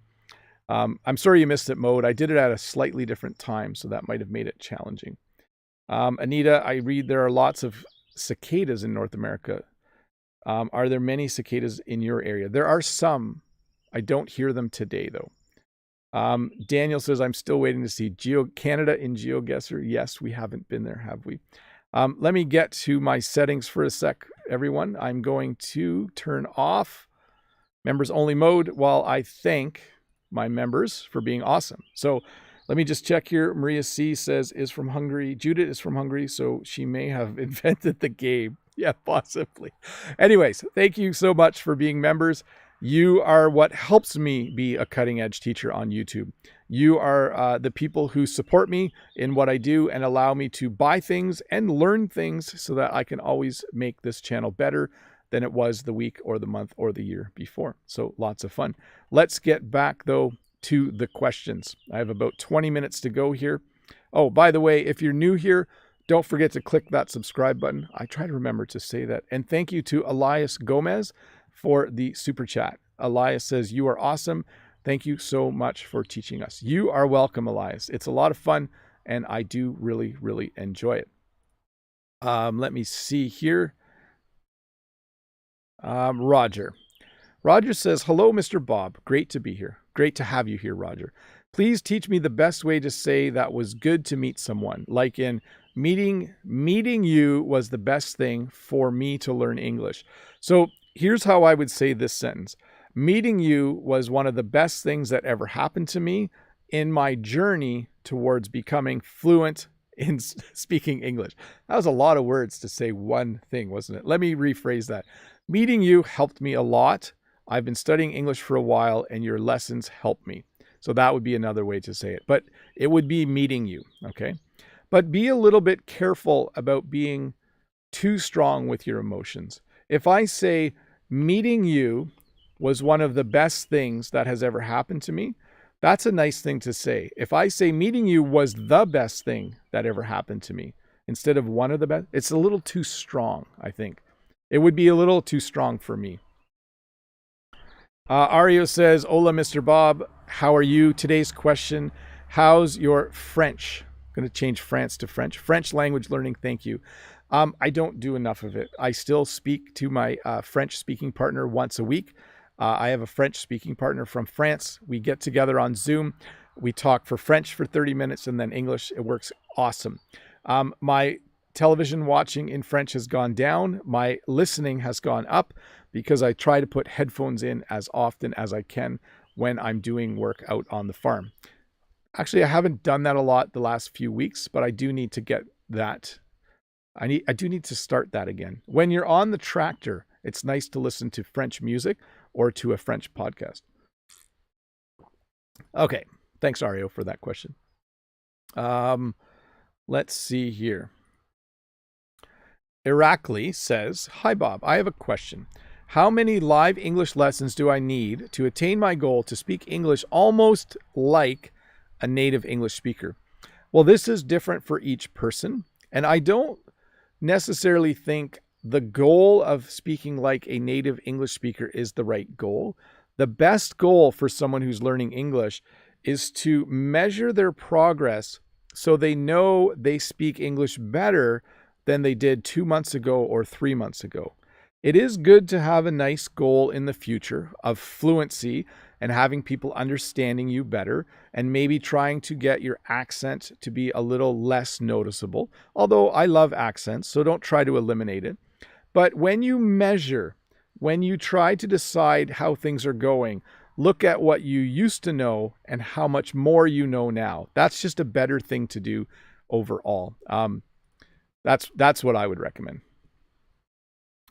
I'm sorry you missed it, Mode. I did it at a slightly different time, so that might have made it challenging. Anita, I read there are lots of cicadas in North America. Are there many cicadas in your area? There are some. I don't hear them today, though. Daniel says, I'm still waiting to see Canada in GeoGuessr. Yes, we haven't been there, have we? Let me get to my settings for a sec, everyone. I'm going to turn off members only mode while I thank my members for being awesome. So let me just check here. Maria C says is from Hungary. Judith is from Hungary, so she may have invented the game. Yeah, possibly. Anyways, thank you so much for being members. You are what helps me be a cutting edge teacher on YouTube. You are the people who support me in what I do and allow me to buy things and learn things so that I can always make this channel better than it was the week or the month or the year before. So lots of fun. Let's get back, though, to the questions. I have about 20 minutes to go here. Oh, by the way, if you're new here, don't forget to click that subscribe button. I try to remember to say that. And thank you to Elias Gomez for the super chat. Elias says, you are awesome. Thank you so much for teaching us. You are welcome, Elias. It's a lot of fun, and I do really, really enjoy it. Let me see here. Roger. Roger says, hello, Mr. Bob. Great to be here. Great to have you here, Roger. Please teach me the best way to say that was good to meet someone. Like in meeting you was the best thing for me to learn English. So here's how I would say this sentence. Meeting you was one of the best things that ever happened to me in my journey towards becoming fluent in speaking English. That was a lot of words to say one thing, wasn't it? Let me rephrase that. Meeting you helped me a lot. I've been studying English for a while, and your lessons helped me. So that would be another way to say it. But it would be meeting you, okay? But be a little bit careful about being too strong with your emotions. If I say meeting you was one of the best things that has ever happened to me, that's a nice thing to say. If I say meeting you was the best thing that ever happened to me, instead of one of the best, it's a little too strong, I think. It would be a little too strong for me. Ario says, hola, Mr. Bob. How are you? Today's question, how's your French? I'm going to change France to French. French language learning, thank you. I don't do enough of it. I still speak to my French speaking partner once a week. I have a French speaking partner from France. We get together on Zoom. We talk for French for 30 minutes and then English. It works awesome. My television watching in French has gone down. My listening has gone up because I try to put headphones in as often as I can when I'm doing work out on the farm. Actually, I haven't done that a lot the last few weeks, but I do need to get that. I do need to start that again. When you're on the tractor, it's nice to listen to French music or to a French podcast. Okay. Thanks, Ario, for that question. Let's see here. Irakli says, hi, Bob. I have a question. How many live English lessons do I need to attain my goal to speak English almost like a native English speaker? Well, this is different for each person. And I don't necessarily think the goal of speaking like a native English speaker is the right goal. The best goal for someone who's learning English is to measure their progress so they know they speak English better than they did 2 months ago or 3 months ago. It is good to have a nice goal in the future of fluency and having people understanding you better, and maybe trying to get your accent to be a little less noticeable. Although I love accents, so don't try to eliminate it. But when you measure, when you try to decide how things are going, look at what you used to know and how much more you know now. That's just a better thing to do overall. That's what I would recommend.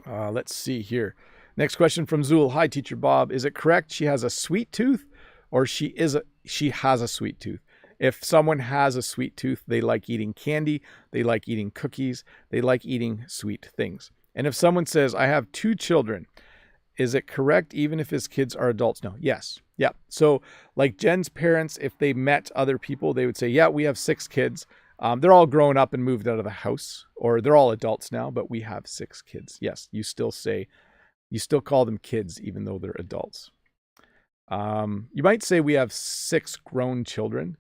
Let's see here. Next question from Zool. Hi, Teacher Bob. Is it correct she has a sweet tooth, or she has a sweet tooth? If someone has a sweet tooth, they like eating candy, they like eating cookies, they like eating sweet things. And if someone says, I have 2 children, is it correct even if his kids are adults? No. Yes. Yeah. So like Jen's parents, if they met other people, they would say, yeah, we have 6 kids. They're all grown up and moved out of the house, or they're all adults now, but we have 6 kids. Yes, you still call them kids even though they're adults. You might say we have 6 grown children,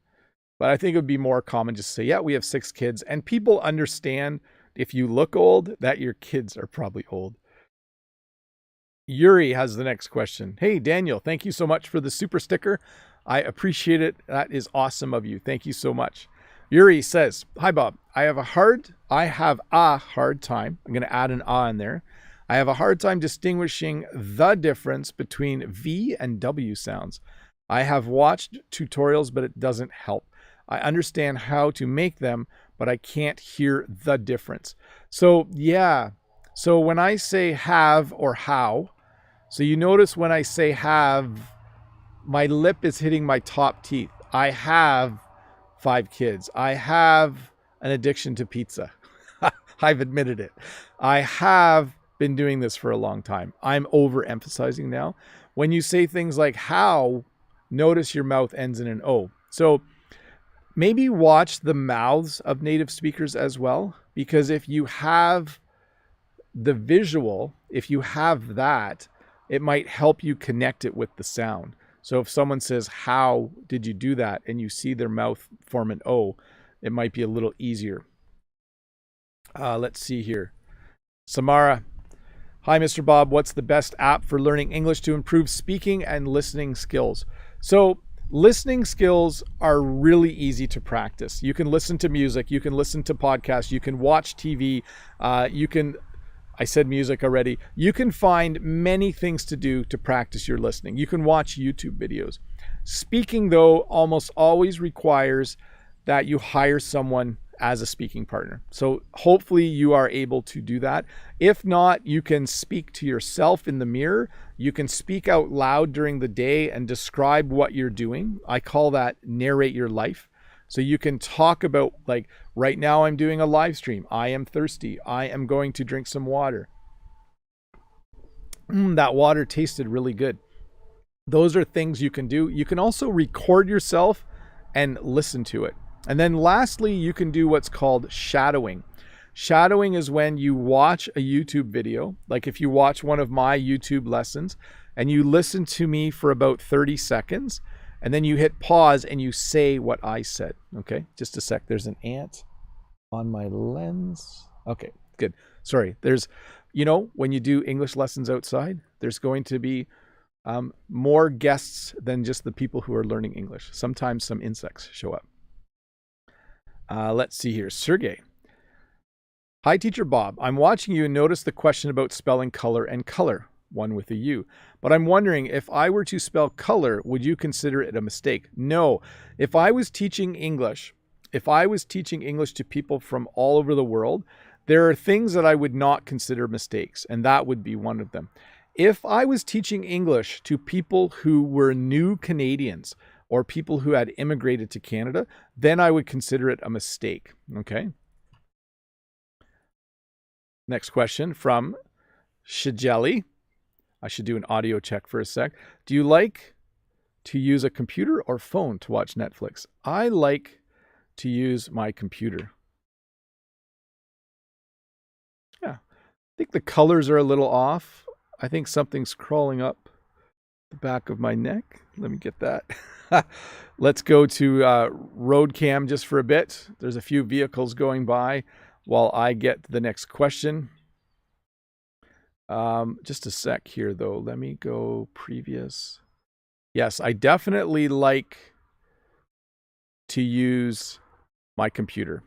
but I think it would be more common just to say, yeah, we have 6 kids. And people understand if you look old, that your kids are probably old. Yuri has the next question. Hey, Daniel, thank you so much for the super sticker. I appreciate it. That is awesome of you. Thank you so much. Yuri says, hi, Bob. I have a hard time. I'm going to add an in there. I have a hard time distinguishing the difference between V and W sounds. I have watched tutorials, but it doesn't help. I understand how to make them, but I can't hear the difference. So yeah. So when I say have or how, so you notice when I say have, my lip is hitting my top teeth. I have 5 kids. I have an addiction to pizza. I've admitted it. I have been doing this for a long time. I'm overemphasizing now. When you say things like how, notice your mouth ends in an O. So maybe watch the mouths of native speakers as well, because if you have the visual, if you have that, it might help you connect it with the sound. So if someone says, how did you do that? And you see their mouth form an O, it might be a little easier. Let's see here. Samara. Hi, Mr. Bob. What's the best app for learning English to improve speaking and listening skills? So listening skills are really easy to practice. You can listen to music. You can listen to podcasts. You can watch TV. I said music already. You can find many things to do to practice your listening. You can watch YouTube videos. Speaking, though, almost always requires that you hire someone as a speaking partner. So hopefully you are able to do that. If not, you can speak to yourself in the mirror. You can speak out loud during the day and describe what you're doing. I call that narrate your life. So you can talk about, like, right now I'm doing a live stream. I am thirsty. I am going to drink some water. That water tasted really good. Those are things you can do. You can also record yourself and listen to it. And then lastly, you can do what's called shadowing. Shadowing is when you watch a YouTube video, like if you watch one of my YouTube lessons and you listen to me for about 30 seconds, and then you hit pause and you say what I said. Okay, just a sec. There's an ant on my lens. Okay, good. Sorry. There's, when you do English lessons outside, there's going to be more guests than just the people who are learning English. Sometimes some insects show up. Let's see here. Sergey. Hi, Teacher Bob. I'm watching you and noticed the question about spelling color and color, one with a U. But I'm wondering, if I were to spell color, would you consider it a mistake? No. If I was teaching English to people from all over the world, there are things that I would not consider mistakes, and that would be one of them. If I was teaching English to people who were new Canadians or people who had immigrated to Canada, then I would consider it a mistake. Okay. Next question from Shijeli. I should do an audio check for a sec. Do you like to use a computer or phone to watch Netflix? I like to use my computer. Yeah. I think the colors are a little off. I think something's crawling up the back of my neck. Let me get that. Let's go to road cam just for a bit. There's a few vehicles going by while I get the next question. Just a sec here, though. Let me go previous. Yes, I definitely like to use my computer.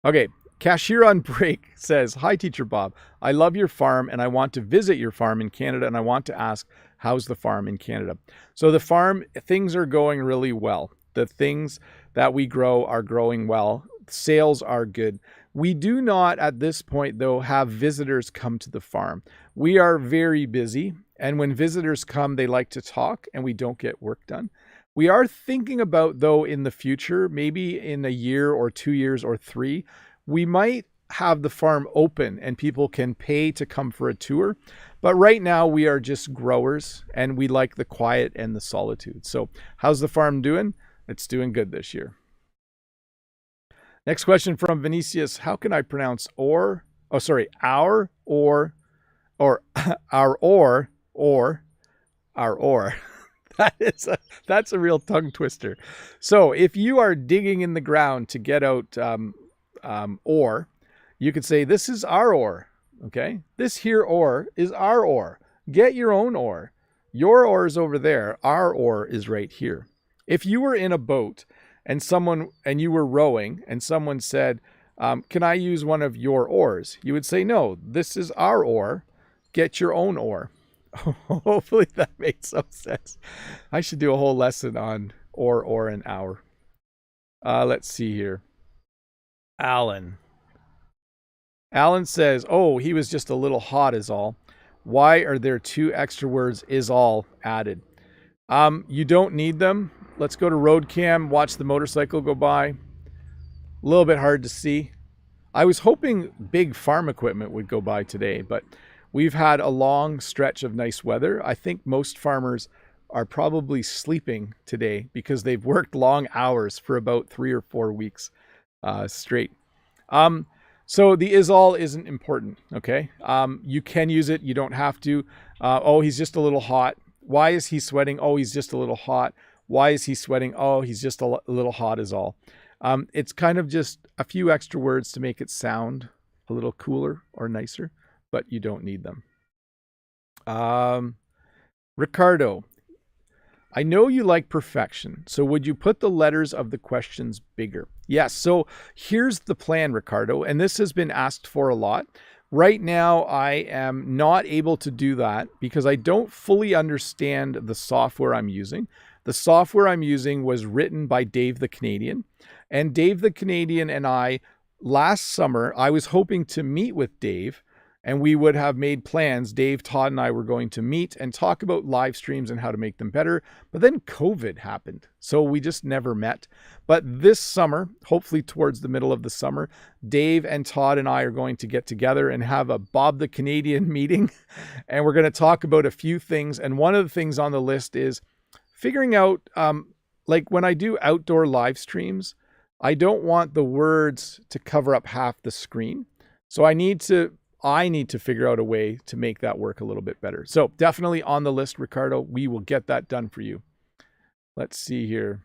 Okay, Cashier on Break says, "Hi, Teacher Bob. I love your farm and I want to visit your farm in Canada and I want to ask, how's the farm in Canada?" So the farm, things are going really well. The things that we grow are growing well. Sales are good. We do not, at this point, though, have visitors come to the farm. We are very busy, and when visitors come, they like to talk, and we don't get work done. We are thinking about, though, in the future, maybe in a year or 2 years or 3, we might have the farm open and people can pay to come for a tour. But right now, we are just growers, and we like the quiet and the solitude. So how's the farm doing? It's doing good this year. Next question from Vinicius. How can I pronounce our or That's a real tongue twister. So if you are digging in the ground to get out ore, you could say, this is our ore. Okay. This here ore is our ore. Get your own ore. Your ore is over there. Our ore is right here. If you were in a boat and you were rowing and someone said, can I use one of your oars? You would say, no, this is our oar. Get your own oar. Hopefully that made some sense. I should do a whole lesson on or, and our. Let's see here. Alan says, oh, he was just a little hot is all. Why are there 2 extra words is all added? You don't need them. Let's go to road cam, watch the motorcycle go by. A little bit hard to see. I was hoping big farm equipment would go by today, but we've had a long stretch of nice weather. I think most farmers are probably sleeping today because they've worked long hours for about 3 or 4 weeks straight. So the is all isn't important, okay? You can use it. You don't have to. Oh, he's just a little hot. Why is he sweating? Oh, he's just a little hot. Why is he sweating? Oh, he's just a little hot is all. It's kind of just a few extra words to make it sound a little cooler or nicer, but you don't need them. Ricardo, I know you like perfection, so would you put the letters of the questions bigger? Yes, so here's the plan, Ricardo, and this has been asked for a lot. Right now, I am not able to do that because I don't fully understand the software I'm using. The software I'm using was written by Dave the Canadian, and Dave the Canadian and I, last summer, I was hoping to meet with Dave, and we would have made plans. Dave, Todd, and I were going to meet and talk about live streams and how to make them better. But then COVID happened, so we just never met. But this summer, hopefully towards the middle of the summer, Dave and Todd and I are going to get together and have a Bob the Canadian meeting. And we're going to talk about a few things. And one of the things on the list is figuring out, like when I do outdoor live streams, I don't want the words to cover up half the screen. So I need to figure out a way to make that work a little bit better. So definitely on the list, Ricardo. We will get that done for you. Let's see here.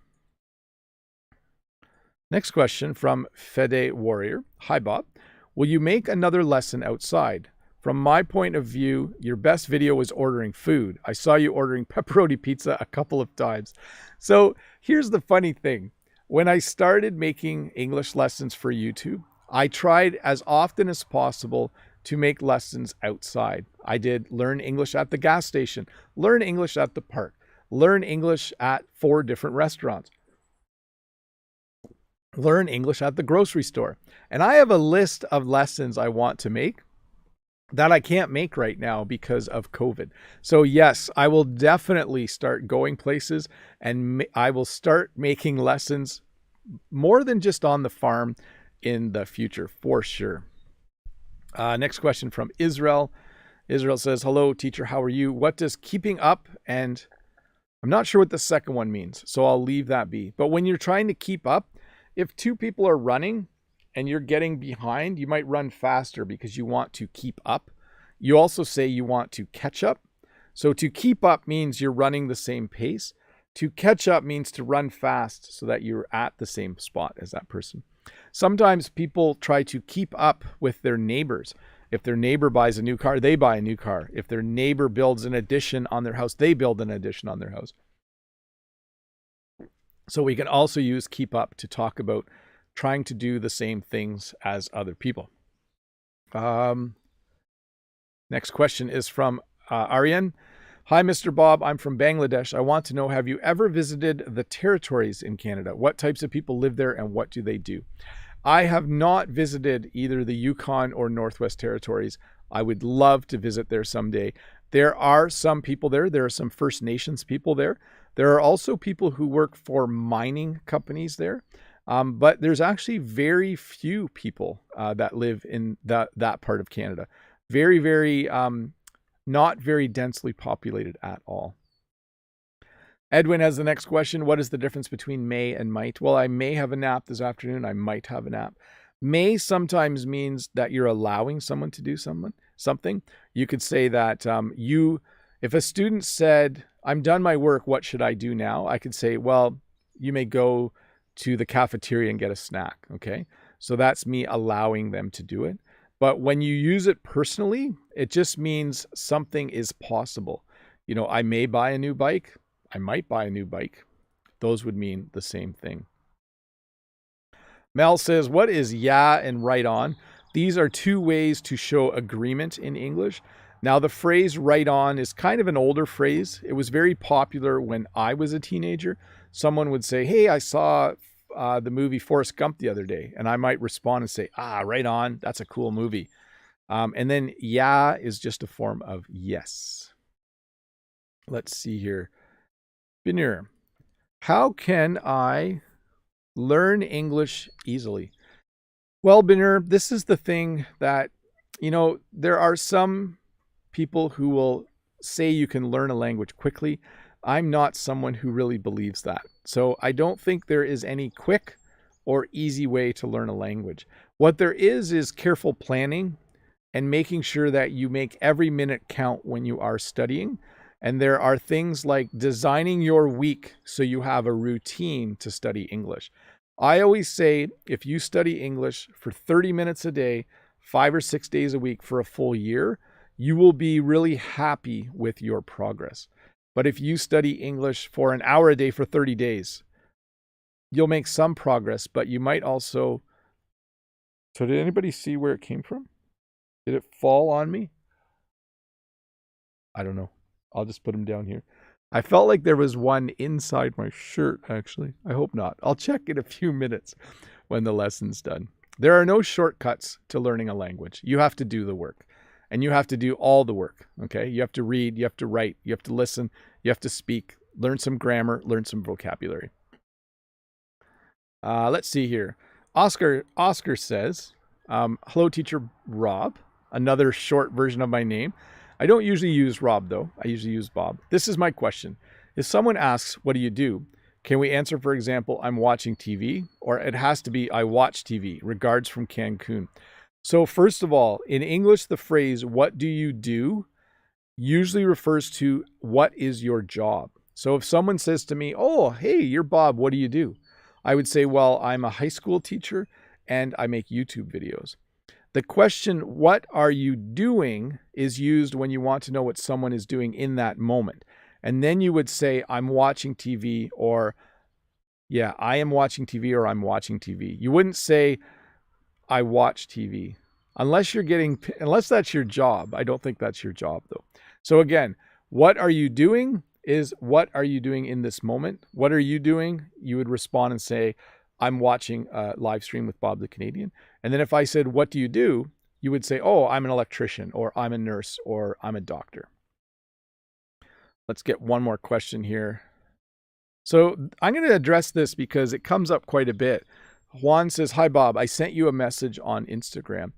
Next question from Fede Warrior. Hi, Bob. Will you make another lesson outside? From my point of view, your best video was ordering food. I saw you ordering pepperoni pizza a couple of times. So here's the funny thing. When I started making English lessons for YouTube, I tried as often as possible to make lessons outside. I did learn English at the gas station, learn English at the park, learn English at 4 different restaurants, learn English at the grocery store. And I have a list of lessons I want to make that I can't make right now because of COVID. So yes, I will definitely start going places, and I will start making lessons more than just on the farm in the future, for sure. Next question from Israel. Israel says, hello, teacher. How are you? What does keeping up, and I'm not sure what the second one means, so I'll leave that be. But when you're trying to keep up, if 2 people are running and you're getting behind, you might run faster because you want to keep up. You also say you want to catch up. So to keep up means you're running the same pace. To catch up means to run fast so that you're at the same spot as that person. Sometimes people try to keep up with their neighbors. If their neighbor buys a new car, they buy a new car. If their neighbor builds an addition on their house, they build an addition on their house. So we can also use keep up to talk about trying to do the same things as other people. Next question is from Aryan. Hi, Mr. Bob. I'm from Bangladesh. I want to know, have you ever visited the territories in Canada? What types of people live there and what do they do? I have not visited either the Yukon or Northwest Territories. I would love to visit there someday. There are some people there. There are some First Nations people there. There are also people who work for mining companies there. But there's actually very few people that live in that part of Canada. Very, very, not very densely populated at all. Edwin has the next question. What is the difference between may and might? Well, I may have a nap this afternoon. I might have a nap. May sometimes means that you're allowing someone to do something. You could say that if a student said, I'm done my work, what should I do now? I could say, well, you may go to the cafeteria and get a snack. Okay. So that's me allowing them to do it. But when you use it personally, it just means something is possible. You know, I may buy a new bike. I might buy a new bike. Those would mean the same thing. Mel says, what is yeah and right on? These are two ways to show agreement in English. Now, the phrase right on is kind of an older phrase. It was very popular when I was a teenager. Someone would say, hey, I saw the movie Forrest Gump the other day. And I might respond and say, right on. That's a cool movie. And then yeah is just a form of yes. Let's see here. Binir, how can I learn English easily? Well, Binir, this is the thing that, there are some people who will say you can learn a language quickly. I'm not someone who really believes that. So I don't think there is any quick or easy way to learn a language. What there is careful planning and making sure that you make every minute count when you are studying. And there are things like designing your week so you have a routine to study English. I always say if you study English for 30 minutes a day, 5 or 6 days a week for a full year, you will be really happy with your progress. But if you study English for an hour a day for 30 days, you'll make some progress, but you might also... So did anybody see where it came from? Did it fall on me? I don't know. I'll just put them down here. I felt like there was one inside my shirt, actually. I hope not. I'll check in a few minutes when the lesson's done. There are no shortcuts to learning a language. You have to do the work. And you have to do all the work, okay? You have to read, you have to write, you have to listen, you have to speak, learn some grammar, learn some vocabulary. Let's see here. Oscar says, hello, teacher Rob. Another short version of my name. I don't usually use Rob, though. I usually use Bob. This is my question. If someone asks, what do you do? Can we answer, for example, I'm watching TV? Or it has to be, I watch TV. Regards from Cancun. So first of all, in English, the phrase, what do you do, usually refers to what is your job. So if someone says to me, oh, hey, you're Bob, what do you do? I would say, well, I'm a high school teacher and I make YouTube videos. The question, what are you doing, is used when you want to know what someone is doing in that moment. And then you would say, I'm watching TV, or, yeah, I am watching TV, or I'm watching TV. You wouldn't say, I watch TV. Unless that's your job. I don't think that's your job, though. So again, what are you doing is what are you doing in this moment? What are you doing? You would respond and say, I'm watching a live stream with Bob the Canadian. And then if I said, what do you do? You would say, oh, I'm an electrician, or I'm a nurse, or I'm a doctor. Let's get one more question here. So I'm going to address this because it comes up quite a bit. Juan says, hi, Bob. I sent you a message on Instagram.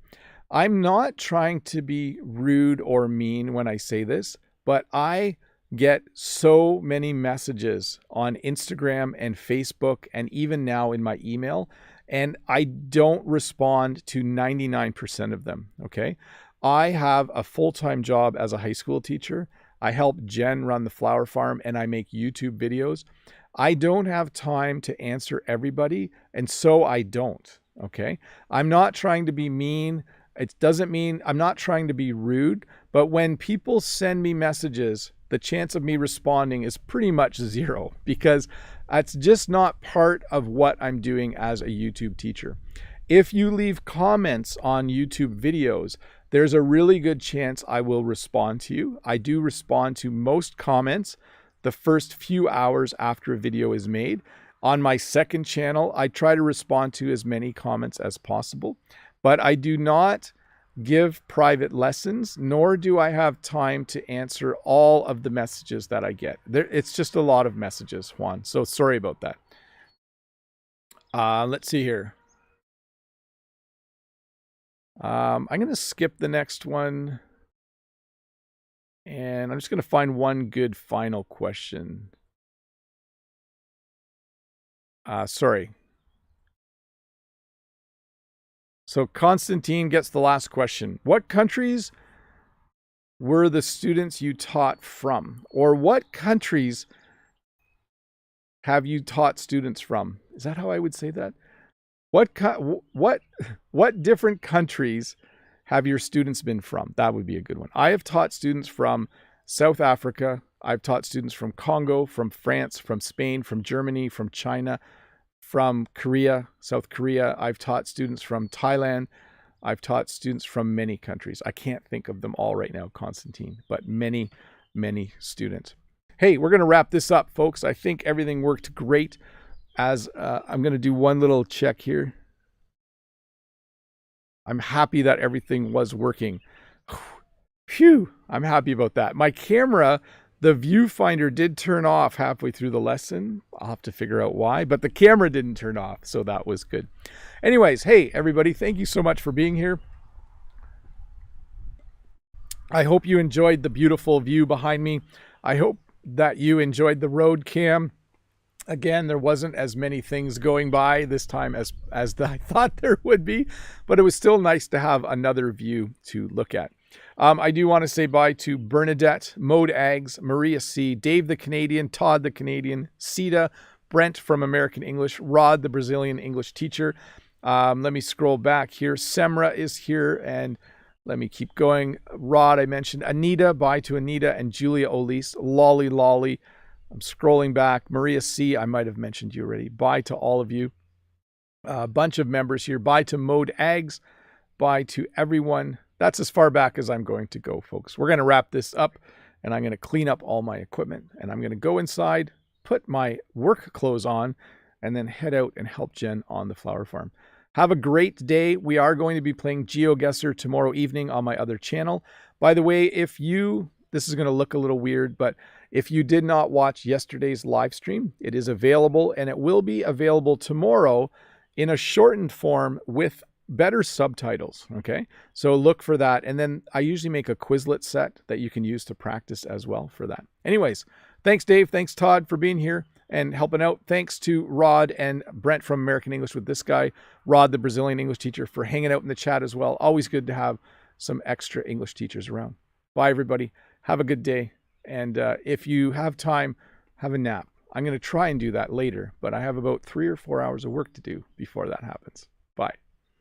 I'm not trying to be rude or mean when I say this, but I get so many messages on Instagram and Facebook and even now in my email, and I don't respond to 99% of them, okay? I have a full-time job as a high school teacher. I help Jen run the flower farm, and I make YouTube videos. I don't have time to answer everybody, and so I don't, okay? I'm not trying to be mean. It doesn't mean I'm not trying to be rude, but when people send me messages, the chance of me responding is pretty much zero because that's just not part of what I'm doing as a YouTube teacher. If you leave comments on YouTube videos, there's a really good chance I will respond to you. I do respond to most comments the first few hours after a video is made. On my second channel, I try to respond to as many comments as possible, but I do not give private lessons, nor do I have time to answer all of the messages that I get. It's just a lot of messages, Juan. So sorry about that. Let's see here. I'm going to skip the next one. And I'm just going to find one good final question. Sorry. So Constantine gets the last question. What countries were the students you taught from? Or what countries have you taught students from? Is that how I would say that? What different countries have your students been from? That would be a good one. I have taught students from South Africa. I've taught students from Congo, from France, from Spain, from Germany, from China, from Korea, South Korea. I've taught students from Thailand. I've taught students from many countries. I can't think of them all right now, Constantine, but many, many students. Hey, we're going to wrap this up, folks. I think everything worked great. As I'm going to do one little check here. I'm happy that everything was working. Phew, I'm happy about that. My camera, the viewfinder did turn off halfway through the lesson. I'll have to figure out why, but the camera didn't turn off, so that was good. Anyways, hey, everybody, thank you so much for being here. I hope you enjoyed the beautiful view behind me. I hope that you enjoyed the road cam. Again, there wasn't as many things going by this time as I thought there would be, but it was still nice to have another view to look at. I do want to say bye to Bernadette, Mode Ags, Maria C, Dave the Canadian, Todd the Canadian, Sita, Brent from American English, Rod the Brazilian English teacher. Let me scroll back here. Semra is here, and let me keep going. Rod, I mentioned. Anita, bye to Anita, and Julia Olise, Lolly. I'm scrolling back. Maria C, I might have mentioned you already. Bye to all of you. A bunch of members here. Bye to Mode Ags. Bye to everyone. That's as far back as I'm going to go, folks. We're going to wrap this up, and I'm going to clean up all my equipment, and I'm going to go inside, put my work clothes on, and then head out and help Jen on the flower farm. Have a great day. We are going to be playing GeoGuessr tomorrow evening on my other channel. By the way, this is going to look a little weird, but if you did not watch yesterday's live stream, it is available, and it will be available tomorrow in a shortened form with better subtitles, okay? So look for that. And then I usually make a Quizlet set that you can use to practice as well for that. Anyways, thanks, Dave. Thanks, Todd, for being here and helping out. Thanks to Rod and Brent from American English with this guy, Rod, the Brazilian English teacher, for hanging out in the chat as well. Always good to have some extra English teachers around. Bye, everybody. Have a good day. And if you have time, have a nap. I'm going to try and do that later, but I have about 3 or 4 hours of work to do before that happens.